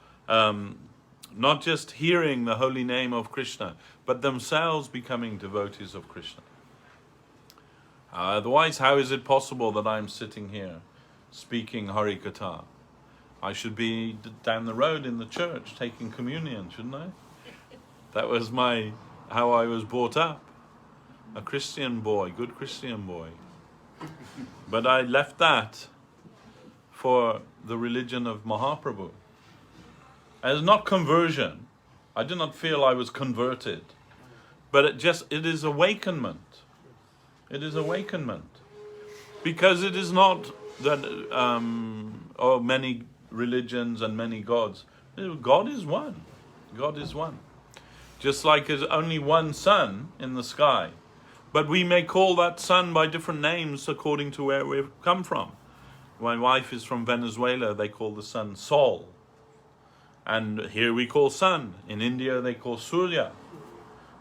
Speaker 2: not just hearing the holy name of Krishna, but themselves becoming devotees of Krishna. Otherwise, how is it possible that I'm sitting here speaking Hari Katha? I should be down the road in the church taking communion, shouldn't I? That was how I was brought up. A Christian boy, good Christian boy. But I left that for the religion of Mahaprabhu. It is not conversion. I do not feel I was converted. But it is awakenment. It is awakenment. Because it is not that many religions and many gods. God is one. God is one. Just like there's only one sun in the sky. But we may call that sun by different names according to where we've come from. My wife is from Venezuela. They call the sun Sol. And here we call sun. In India they call Surya.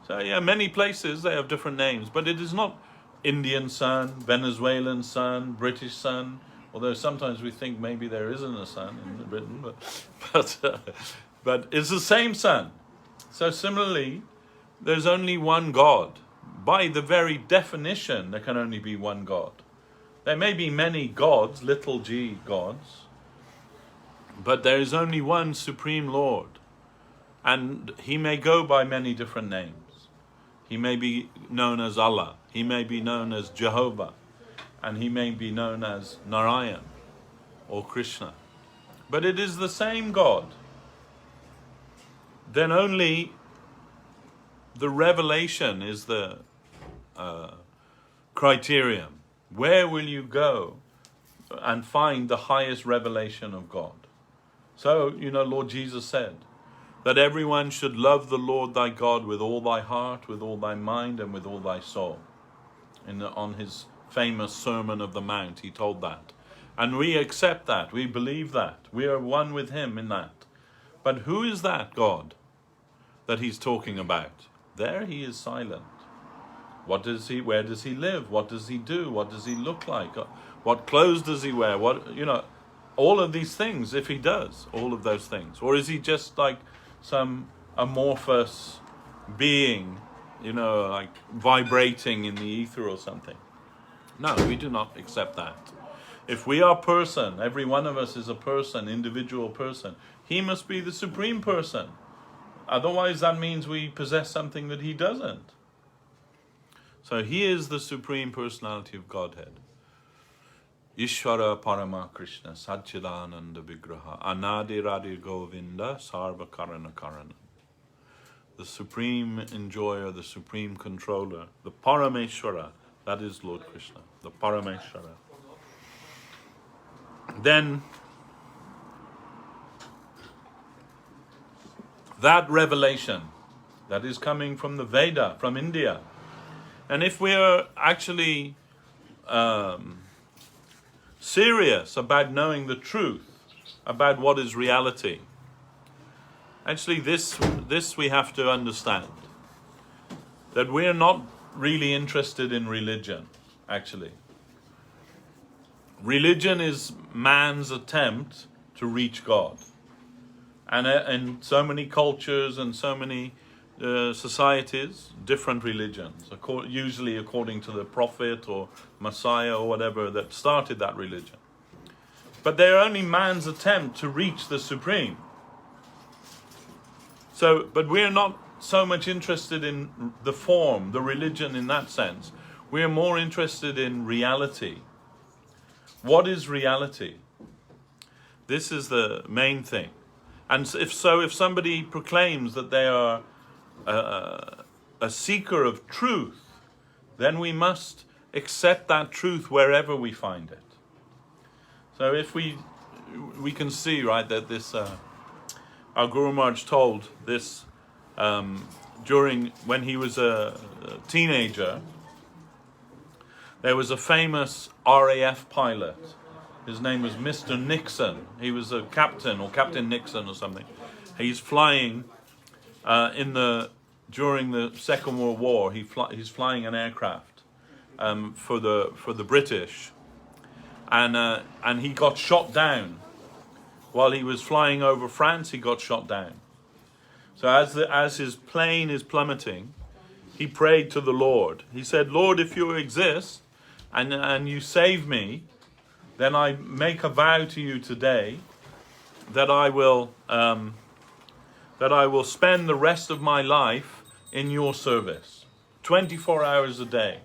Speaker 2: So many places they have different names. But it is not Indian sun, Venezuelan sun, British sun. Although sometimes we think maybe there isn't a sun in Britain. But it's the same sun. So similarly, there's only one God. By the very definition, there can only be one God. There may be many gods, little g gods, but there is only one Supreme Lord. And he may go by many different names. He may be known as Allah. He may be known as Jehovah. And he may be known as Narayan or Krishna. But it is the same God. Then only the revelation is the criterion. Where will you go and find the highest revelation of God? So, Lord Jesus said that everyone should love the Lord thy God with all thy heart, with all thy mind, and with all thy soul. On his famous Sermon of the Mount, he told that. And we accept that. We believe that. We are one with him in that. But who is that God that he's talking about? There he is silent. What does he? Where does he live? What does he do? What does he look like? What clothes does he wear? What, you know, all of these things. If he does all of those things, or is he just like some amorphous being, you know, like vibrating in the ether or something? No, we do not accept that. If we are person, every one of us is a person, individual person. He must be the supreme person. Otherwise, that means we possess something that he doesn't. So he is the supreme personality of Godhead. Ishvara Parama Krishna Satchidananda Vigraha Anadi Radhi Govinda Sarva Karana Karana. The supreme enjoyer, the supreme controller, the Parameshwara, that is Lord Krishna, the Parameshwara. Then that revelation that is coming from the Veda, from India. And if we are actually serious about knowing the truth about what is reality, actually this we have to understand, that we are not really interested in religion, actually. Religion is man's attempt to reach God. And in so many cultures and so many societies, different religions, usually according to the prophet or Messiah or whatever that started that religion. But they are only man's attempt to reach the supreme. So, but we're not so much interested in the form, the religion in that sense. We're more interested in reality. What is reality? This is the main thing. And if somebody proclaims that they are a seeker of truth, then we must accept that truth wherever we find it. So if we can see, right, that this our Guru Maharaj told this when he was a teenager. There was a famous RAF pilot. His name was Mr. Nixon. He was a captain, or Captain Nixon or something. He's flying during the Second World War. He's flying an aircraft for the British, and he got shot down while he was flying over France. He got shot down. So as his plane is plummeting, he prayed to the Lord. He said, "Lord, if you exist and you save me, then I make a vow to you today that I will spend the rest of my life in your service, 24 hours a day."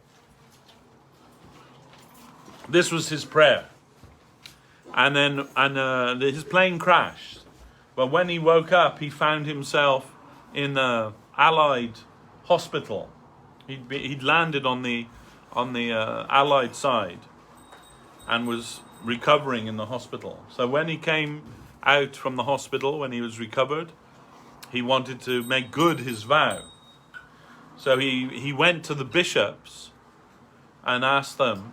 Speaker 2: This was his prayer. And then his plane crashed. But when he woke up, he found himself in an Allied hospital. He'd landed on the Allied side and was recovering in the hospital. So when he came out from the hospital, when he was recovered, he wanted to make good his vow. So he went to the bishops and asked them,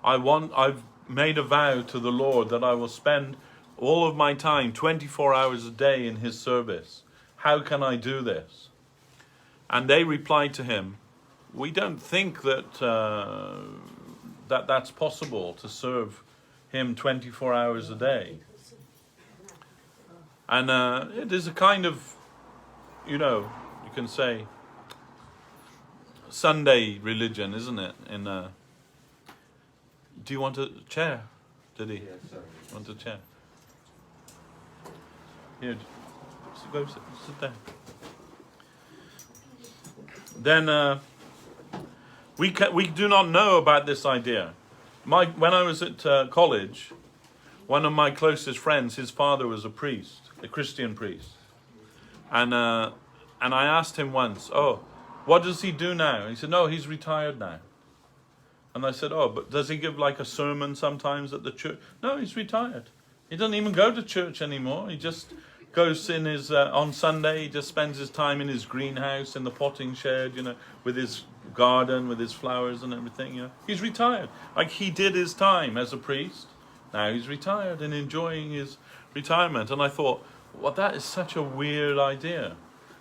Speaker 2: I've made a vow to the Lord that I will spend all of my time, 24 hours a day, in his service. How can I do this? And they replied to him, "We don't think that's possible, to serve him 24 hours a day." And it is a kind of, you can say, Sunday religion, isn't it? Do you want a chair? Did he?
Speaker 1: Yes, sir.
Speaker 2: Want a chair? Here, go sit down. Then we do not know about this idea. When I was at college, one of my closest friends, his father was a priest, a Christian priest, and I asked him once, "Oh, what does he do now?" He said, "No, he's retired now." And I said, "Oh, but does he give like a sermon sometimes at the church?" "No, he's retired. He doesn't even go to church anymore. He just goes in his on Sunday. He just spends his time in his greenhouse, in the potting shed, with his garden, with his flowers and everything. He's retired. Like he did his time as a priest. Now he's retired and enjoying his retirement." And I thought, well, that is such a weird idea.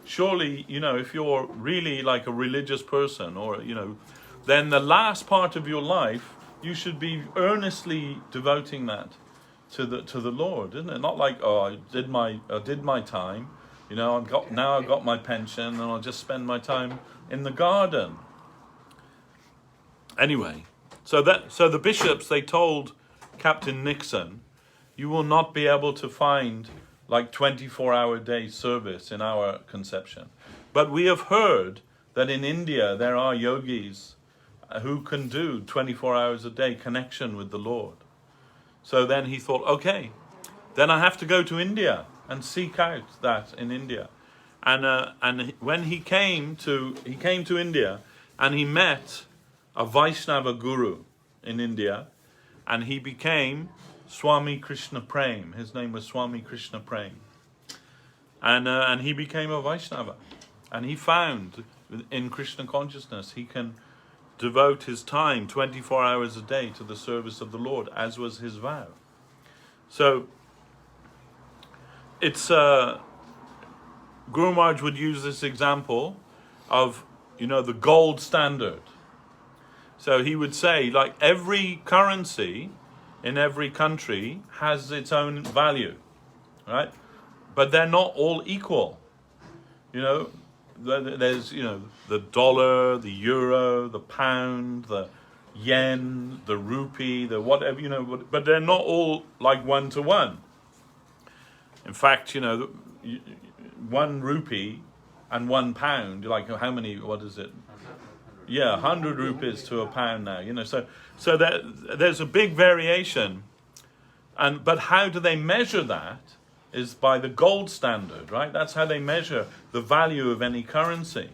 Speaker 2: surely, if you're really like a religious person, or, then the last part of your life, you should be earnestly devoting that to the Lord, isn't it? Not like, oh, I did my time, I've got my pension, and I'll just spend my time in the garden. Anyway, so the bishops, they told Captain Nixon, you will not be able to find like 24-hour day service in our conception. But we have heard that in India there are yogis who can do 24 hours a day connection with the Lord. So then he thought, okay, then I have to go to India and seek out that in India. And when he came to India, and he met a Vaishnava guru in India, and he became Swami Krishna Prem. His name was Swami Krishna Prem. And he became a Vaishnava. And he found in Krishna consciousness he can devote his time 24 hours a day to the service of the Lord, as was his vow. So it's Guru Maharaj would use this example of the gold standard. So he would say, like, every currency in every country has its own value, right? But they're not all equal. There's the dollar, the euro, the pound, the yen, the rupee, the whatever, but they're not all like 1 to 1. In fact, 1 rupee and 1 pound, like how many, what is it? Yeah, 100 rupees to a pound now, so there's a big variation. But how do they measure that is by the gold standard, right? That's how they measure the value of any currency,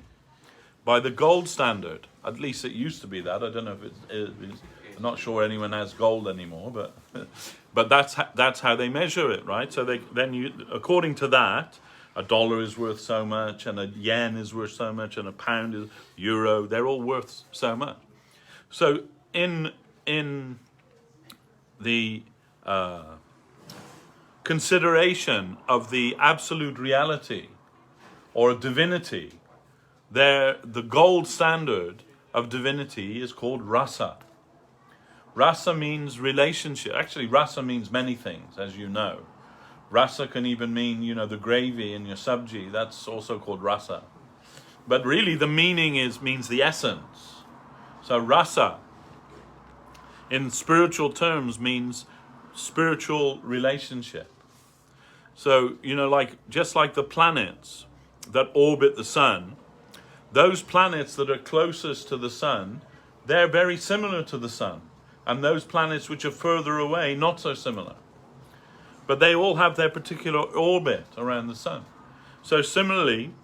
Speaker 2: by the gold standard. At least it used to be that. I don't know if it is. I'm not sure anyone has gold anymore, but that's how they measure it, right? So according to that, a dollar is worth so much, and a yen is worth so much, and a pound is euro. They're all worth so much. So in the consideration of the absolute reality or divinity, the gold standard of divinity is called rasa. Rasa means relationship. Actually, rasa means many things, as you know. Rasa can even mean, the gravy in your sabji. That's also called rasa. But really the meaning means the essence. So rasa, in spiritual terms, means spiritual relationship. So, just like the planets that orbit the sun, those planets that are closest to the sun, they're very similar to the sun. And those planets which are further away, not so similar. But they all have their particular orbit around the sun. So similarly,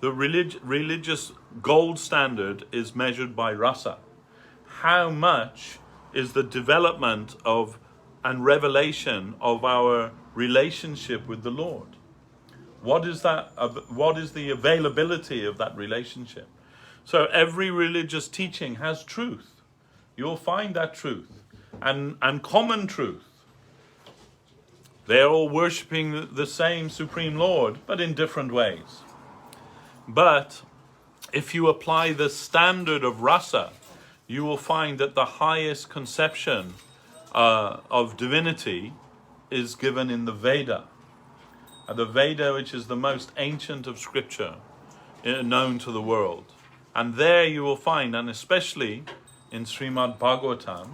Speaker 2: the religious gold standard is measured by rasa. How much is the development of and revelation of our relationship with the Lord? What is that? What is the availability of that relationship? So every religious teaching has truth. You'll find that truth and common truth. They're all worshipping the same Supreme Lord, but in different ways. But if you apply the standard of rasa, you will find that the highest conception of divinity is given in the Veda. The Veda, which is the most ancient of scripture known to the world. And there you will find, and especially in Srimad Bhagavatam,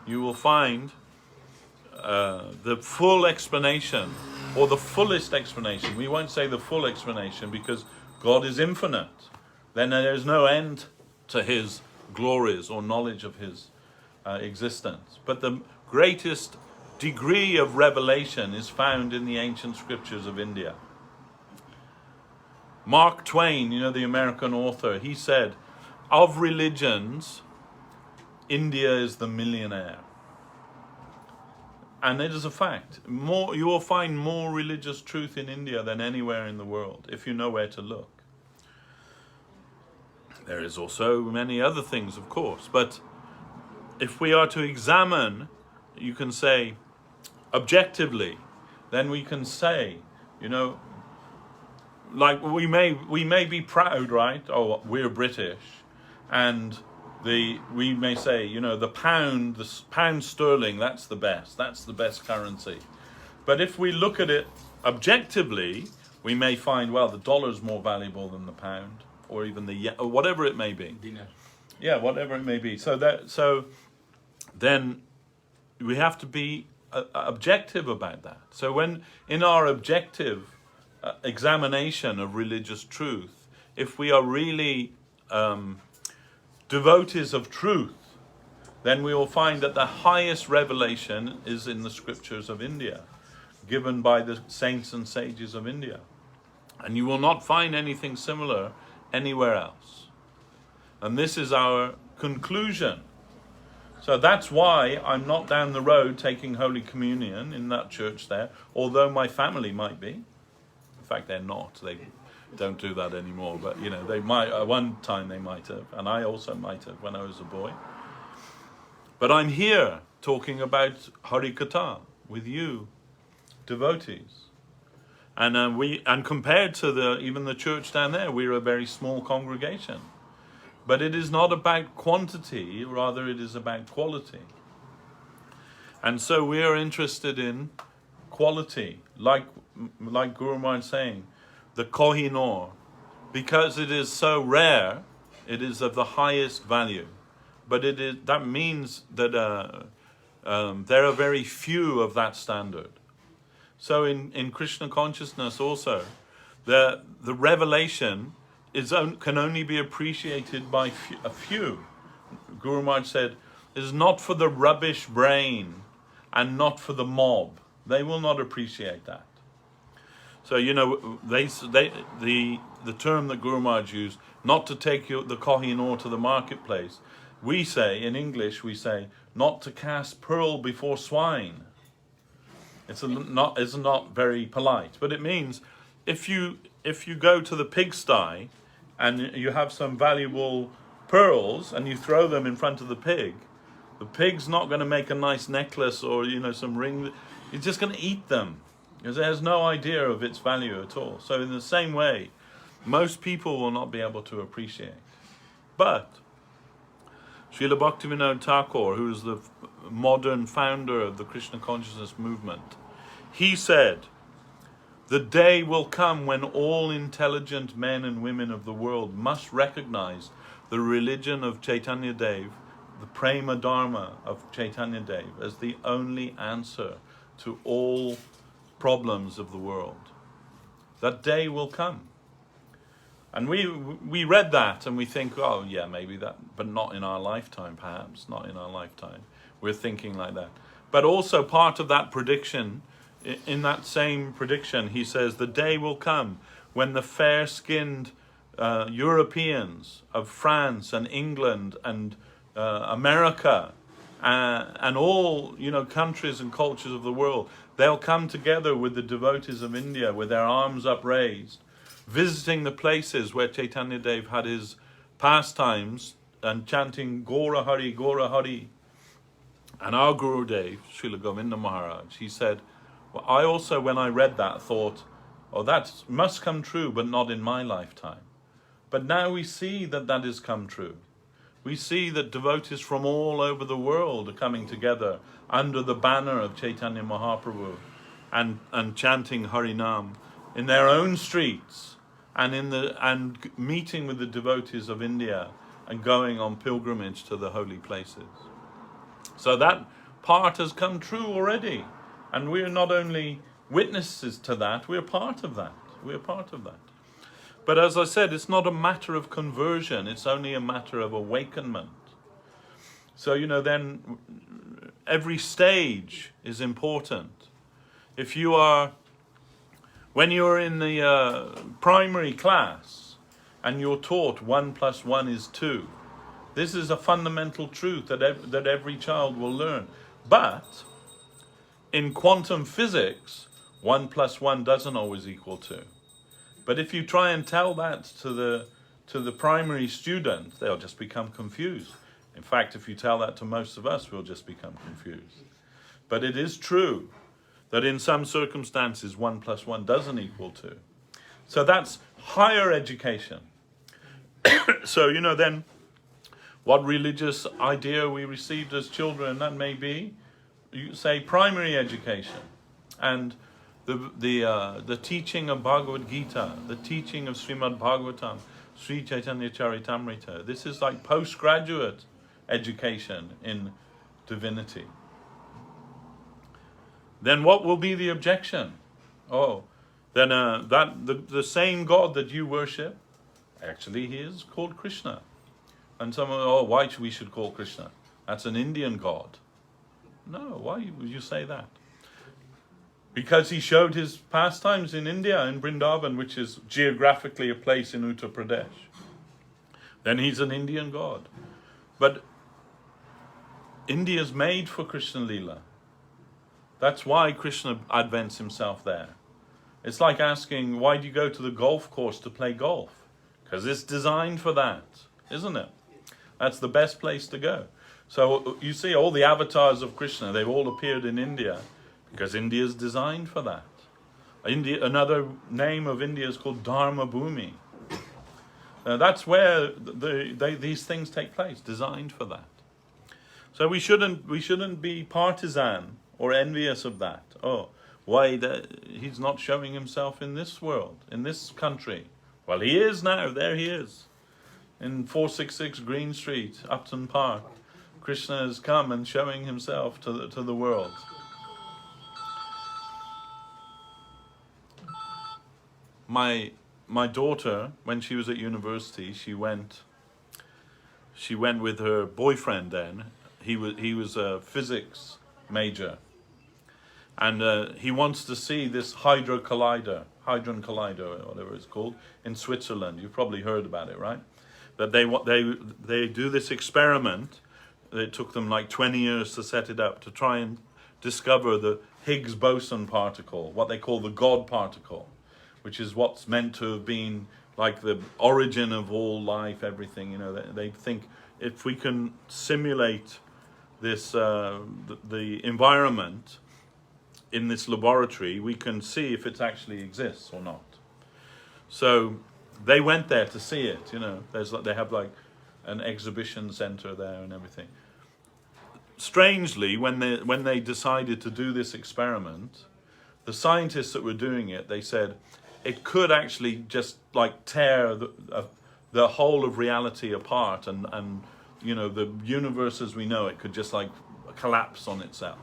Speaker 2: you will find the full explanation, or the fullest explanation. We won't say the full explanation because God is infinite. Then there's no end to his glories or knowledge of his existence. But the greatest degree of revelation is found in the ancient scriptures of India. Mark Twain, the American author, he said, of religions, India is the millionaire. And it is a fact. You will find more religious truth in India than anywhere in the world, if you know where to look. There is also many other things, of course, but if we are to examine, you can say, objectively, then we can say, like we may be proud, right? Oh, we're British, and we may say, you know, the pound sterling, that's the best currency. But if we look at it objectively, we may find, well, the dollar's more valuable than the pound, or even or whatever it may be.
Speaker 1: Dinner.
Speaker 2: Yeah, whatever it may be. So then we have to be objective about that. So when in our objective examination of religious truth, if we are really devotees of truth, then we will find that the highest revelation is in the scriptures of India, given by the saints and sages of India. And you will not find anything similar anywhere else. And this is our conclusion. So that's why I'm not down the road taking Holy Communion in that church there, although my family might be. In fact, they're not. They don't do that anymore. But, you know, they might. At one time they might have. And I also might have when I was a boy. But I'm here talking about Hari Katha with you, devotees. And compared to even the church down there, we're a very small congregation. But it is not about quantity, rather it is about quality. And so we are interested in quality, like Guru Maharaj saying, the Kohinoor, because it is so rare, it is of the highest value. But that means that there are very few of that standard. So in Krishna consciousness also, the revelation can only be appreciated by a few. Guru Maharaj said, it is not for the rubbish brain and not for the mob. They will not appreciate that. So, you know, the term that Guru Maharaj used, not to take the Kohinoor to the marketplace, we say, in English, we say, not to cast pearl before swine. It's not very polite, but it means if you go to the pigsty and you have some valuable pearls and you throw them in front of the pig's not going to make a nice necklace or, you know, some ring. It's just going to eat them because it has no idea of its value at all. So in the same way, most people will not be able to appreciate. But Srila Bhaktivinoda Thakur, who is the modern founder of the Krishna consciousness movement, he said, the day will come when all intelligent men and women of the world must recognize the religion of Chaitanya Dev, the Prema Dharma of Chaitanya Dev, as the only answer to all problems of the world. That day will come. And we read that and we think, oh yeah, maybe that, but not in our lifetime, perhaps, not in our lifetime. We're thinking like that. But also part of that prediction, in that same prediction, he says, the day will come when the fair-skinned Europeans of France and England and America and all, you know, countries and cultures of the world, they'll come together with the devotees of India with their arms upraised, visiting the places where Chaitanya Dev had his pastimes and chanting Gora Hari, Gora Hari. And our Guru Dev, Srila Govinda Maharaj, he said, well, I also, when I read that, thought, oh, that must come true, but not in my lifetime. But now we see that that has come true. We see that devotees from all over the world are coming together under the banner of Chaitanya Mahaprabhu and chanting Harinam in their own streets and meeting with the devotees of India and going on pilgrimage to the holy places. So that part has come true already. And we're not only witnesses to that, we're part of that. We're part of that. But as I said, it's not a matter of conversion, it's only a matter of awakenment. So, you know, then every stage is important. If you are, when you're in the primary class and you're taught 1 + 1 is 2, this is a fundamental truth that every child will learn. But in quantum physics, 1 + 1 doesn't always equal 2. But if you try and tell that to the primary student, they'll just become confused. In fact, if you tell that to most of us, we'll just become confused. But it is true that in some circumstances, 1 + 1 doesn't equal 2. So that's higher education. So, then what religious idea we received as children, that may be, you say, primary education. And the teaching of Bhagavad Gita, the teaching of Srimad Bhagavatam, Sri Chaitanya Charitamrita, this is like postgraduate education in divinity. Then what will be the objection? Oh, then the same God that you worship, actually he is called Krishna. And someone, why we should call Krishna? That's an Indian God. No, why would you say that? Because he showed his pastimes in India, in Vrindavan, which is geographically a place in Uttar Pradesh. Then he's an Indian God. But India's made for Krishna Leela. That's why Krishna advents himself there. It's like asking, why do you go to the golf course to play golf? Because it's designed for that, isn't it? That's the best place to go. So you see all the avatars of Krishna, they've all appeared in India because India is designed for that. Another name of India is called Dharma Bhumi. That's where these things take place, designed for that. So we shouldn't be partisan or envious of that. Oh, why he's not showing himself in this world, in this country? Well, he is now. There he is, in 466 Green Street, Upton Park. Krishna has come and showing himself to the world. My daughter, when she was at university, she went with her boyfriend then. He was a physics major. And he wants to see this Hadron Collider, or whatever it's called, in Switzerland. You've probably heard about it, right? That they do this experiment. It took them like 20 years to set it up, to try and discover the Higgs boson particle, what they call the God particle, which is what's meant to have been like the origin of all life, everything. They think if we can simulate this, the environment in this laboratory, we can see if it actually exists or not. So they went there to see it. They have like an exhibition center there and everything. Strangely, when they decided to do this experiment, the scientists that were doing it, they said it could actually just like tear the whole of reality apart, and the universe as we know it could just like collapse on itself.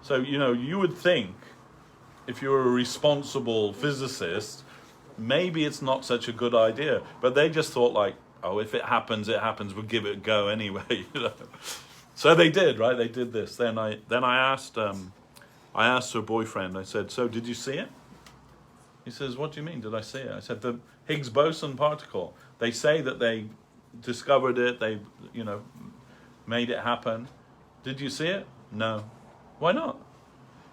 Speaker 2: So you would think, if you're a responsible physicist, maybe it's not such a good idea. But they just thought like, oh, if it happens, it happens. We'll give it a go anyway. So they did, right? They did this. Then I asked her boyfriend. I said, so did you see it? He says, what do you mean? Did I see it? I said, the Higgs boson particle. They say that they discovered it. They made it happen. Did you see it? No. Why not?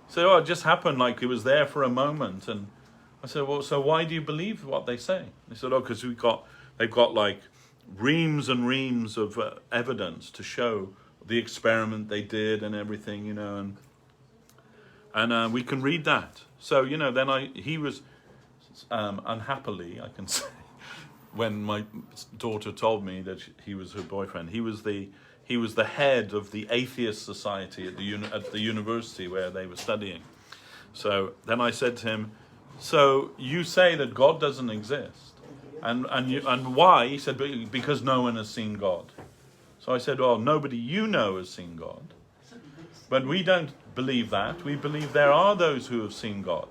Speaker 2: So it just happened, like it was there for a moment. And I said, well, so why do you believe what they say? They said, because they've got like reams and reams of evidence to show the experiment they did and everything, and we can read that. So then he was unhappily, I can say, when my daughter told me that he was her boyfriend, he was the head of the atheist society at the university where they were studying. So then I said to him, so you say that God doesn't exist, and why? He said, because no one has seen God. So I said, well, nobody you know has seen God, but we don't believe that. We believe there are those who have seen God.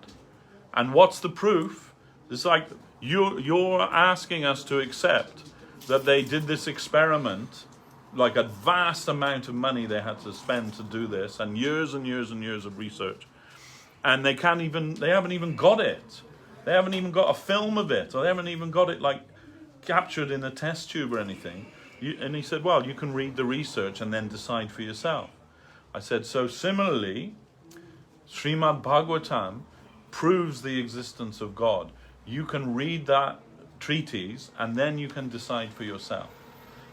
Speaker 2: And what's the proof? It's like you're asking us to accept that they did this experiment, like a vast amount of money they had to spend to do this, and years and years and years of research, and they haven't even got it. They haven't even got a film of it, or they haven't even got it like captured in a test tube or anything. And he said, well, you can read the research and then decide for yourself. I said, so similarly, Srimad Bhagavatam proves the existence of God. You can read that treatise and then you can decide for yourself.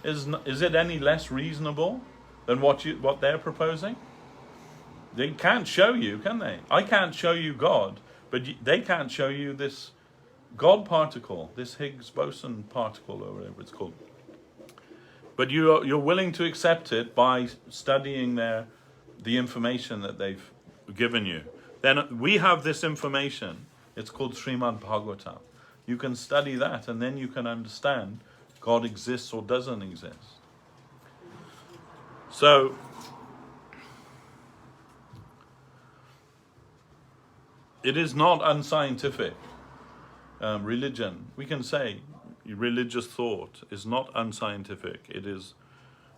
Speaker 2: Is it any less reasonable than what they're proposing? They can't show you, can they? I can't show you God, but they can't show you this God particle, this Higgs boson particle or whatever it's called. But you're willing to accept it by studying the information that they've given you. Then we have this information. It's called Srimad Bhagavatam. You can study that, and then you can understand God exists or doesn't exist. So, it is not unscientific. Religion, we can say, religious thought is not unscientific. It is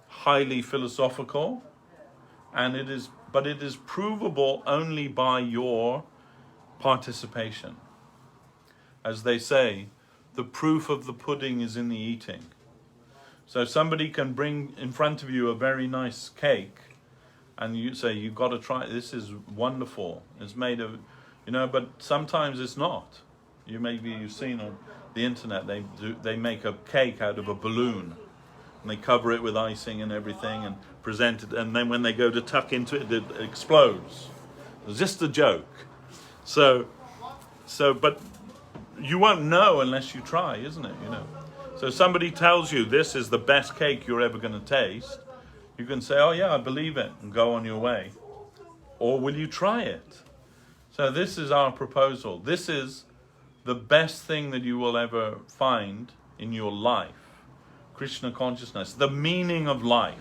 Speaker 2: highly philosophical, but it is provable only by your participation. As they say, the proof of the pudding is in the eating. So somebody can bring in front of you a very nice cake, and you say, you've got to try it. This is wonderful. It's made of, but sometimes it's not. You've seen on the internet, they make a cake out of a balloon, and they cover it with icing and everything and present it, and then when they go to tuck into it, it explodes. It's just a joke. So but you won't know unless you try, isn't it? So somebody tells you this is the best cake you're ever going to taste, you can say, oh yeah, I believe it, and go on your way. Or will you try it? So this is our proposal. This is the best thing that you will ever find in your life. Krishna consciousness, the meaning of life,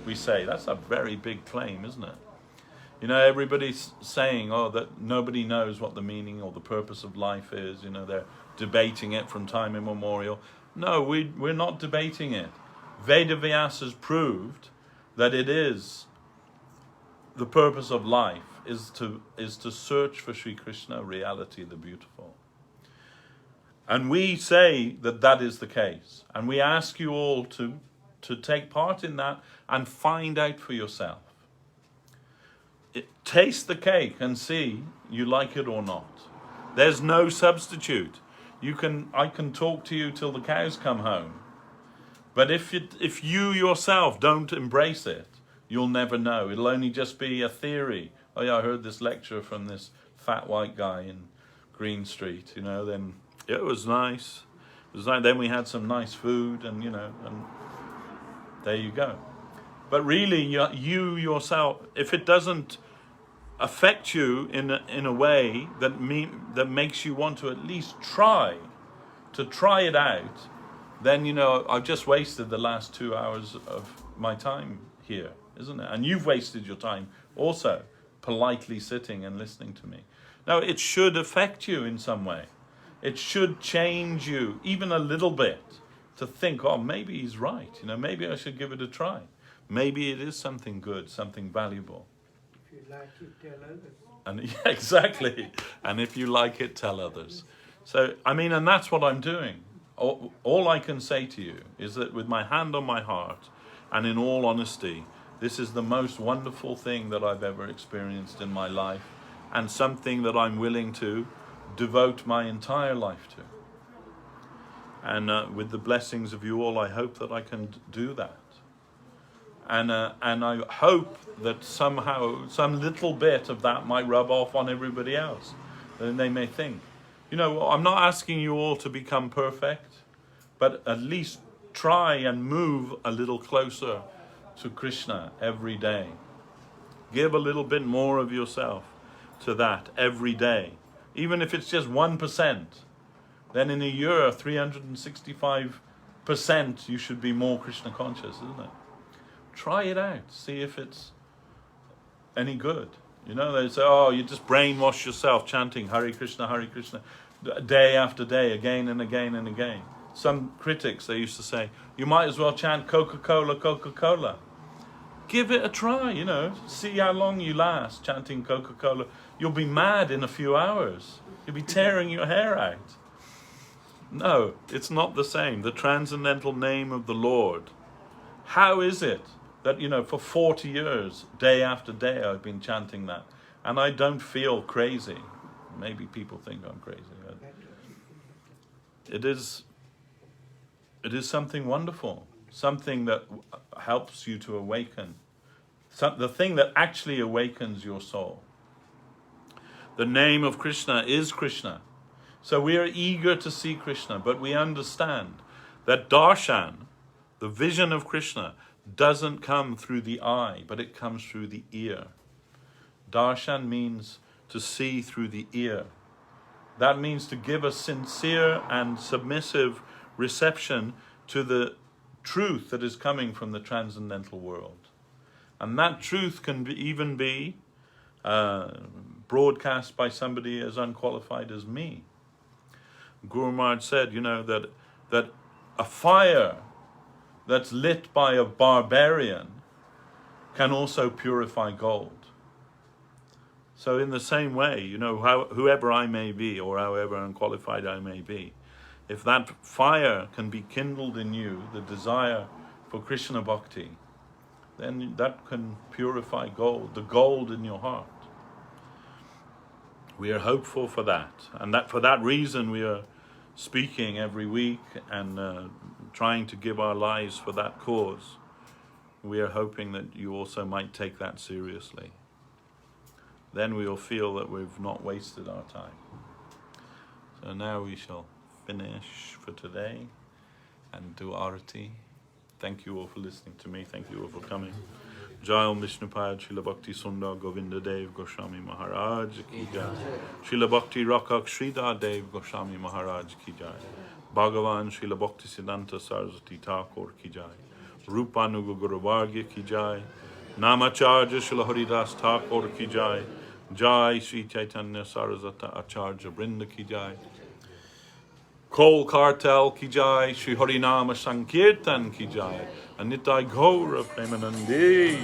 Speaker 2: we say. That's a very big claim, isn't it? Everybody's saying, that nobody knows what the meaning or the purpose of life is. They're debating it from time immemorial. No, we're not debating it. Vedavyas has proved that it is the purpose of life is to search for Sri Krishna, reality, the beautiful. And we say that is the case. And we ask you all to take part in that and find out for yourself. Taste the cake and see you like it or not. There's no substitute. I can talk to you till the cows come home. But if you yourself don't embrace it, you'll never know. It'll only just be a theory. Oh yeah, I heard this lecture from this fat white guy in Green Street, then it was nice. It was nice. Then we had some nice food, and and there you go. But really, you yourself, if it doesn't affect you in a way that makes you want to at least try it out, then I've just wasted the last 2 hours of my time here, isn't it? And you've wasted your time also politely sitting and listening to me. Now, it should affect you in some way. It should change you even a little bit to think, maybe he's right. Maybe I should give it a try. Maybe it is something good, something valuable.
Speaker 3: If you like it, tell others.
Speaker 2: And yeah, exactly. And if you like it, tell others. So, and that's what I'm doing. All I can say to you is that with my hand on my heart, and in all honesty, this is the most wonderful thing that I've ever experienced in my life, and something that I'm willing to devote my entire life to. And with the blessings of you all, I hope that I can do that. And I hope that somehow some little bit of that might rub off on everybody else. Then they may think, I'm not asking you all to become perfect, but at least try and move a little closer to Krishna every day. Give a little bit more of yourself to that every day. Even if it's just 1%, then in a year, 365%, you should be more Krishna conscious, isn't it? Try it out. See if it's any good. They say, you just brainwash yourself chanting Hare Krishna, day after day, again and again and again. Some critics, they used to say, you might as well chant Coca-Cola, Coca-Cola. Give it a try, see how long you last chanting Coca-Cola. You'll be mad in a few hours. You'll be tearing your hair out. No, it's not the same. The transcendental name of the Lord. How is it that, for 40 years, day after day, I've been chanting that, and I don't feel crazy? Maybe people think I'm crazy. It is something wonderful, something that helps you to awaken, the thing that actually awakens your soul. The name of Krishna is Krishna. So we are eager to see Krishna, but we understand that darshan, the vision of Krishna, doesn't come through the eye, but it comes through the ear. Darshan means to see through the ear. That means to give a sincere and submissive reception to the truth that is coming from the transcendental world. And that truth can even be broadcast by somebody as unqualified as me. Guru Maharaj said, that a fire that's lit by a barbarian can also purify gold. So in the same way, whoever I may be or however unqualified I may be, if that fire can be kindled in you, the desire for Krishna Bhakti, then that can purify gold, the gold in your heart. We are hopeful for that. And that for that reason we are speaking every week and trying to give our lives for that cause. We are hoping that you also might take that seriously. Then we will feel that we've not wasted our time. So now we shall finish for today and do arati. Thank you all for listening to me. Thank you all for coming. Jai Om Vishnupad Srila Bhakti Sundar Govinda Dev Goswami Maharaj Ki Jai. Srila Bhakti Rakak Sridhar Dev Goswami Maharaj Ki Jai. Bhagavan Srila Bhakti Siddhanta Saraswati Thakur Ki Jai. Rupanuga Guru Vargya Ki Jai. Namacharya Srila Haridas Thakur Ki Jai. Jai Sri Chaitanya Saraswata Acharya Brinda Ki Jai. Kol Kartal Ki Jai. Sri Harinama Sankirtan Ki Jai. Anitai Gaura Premanandi.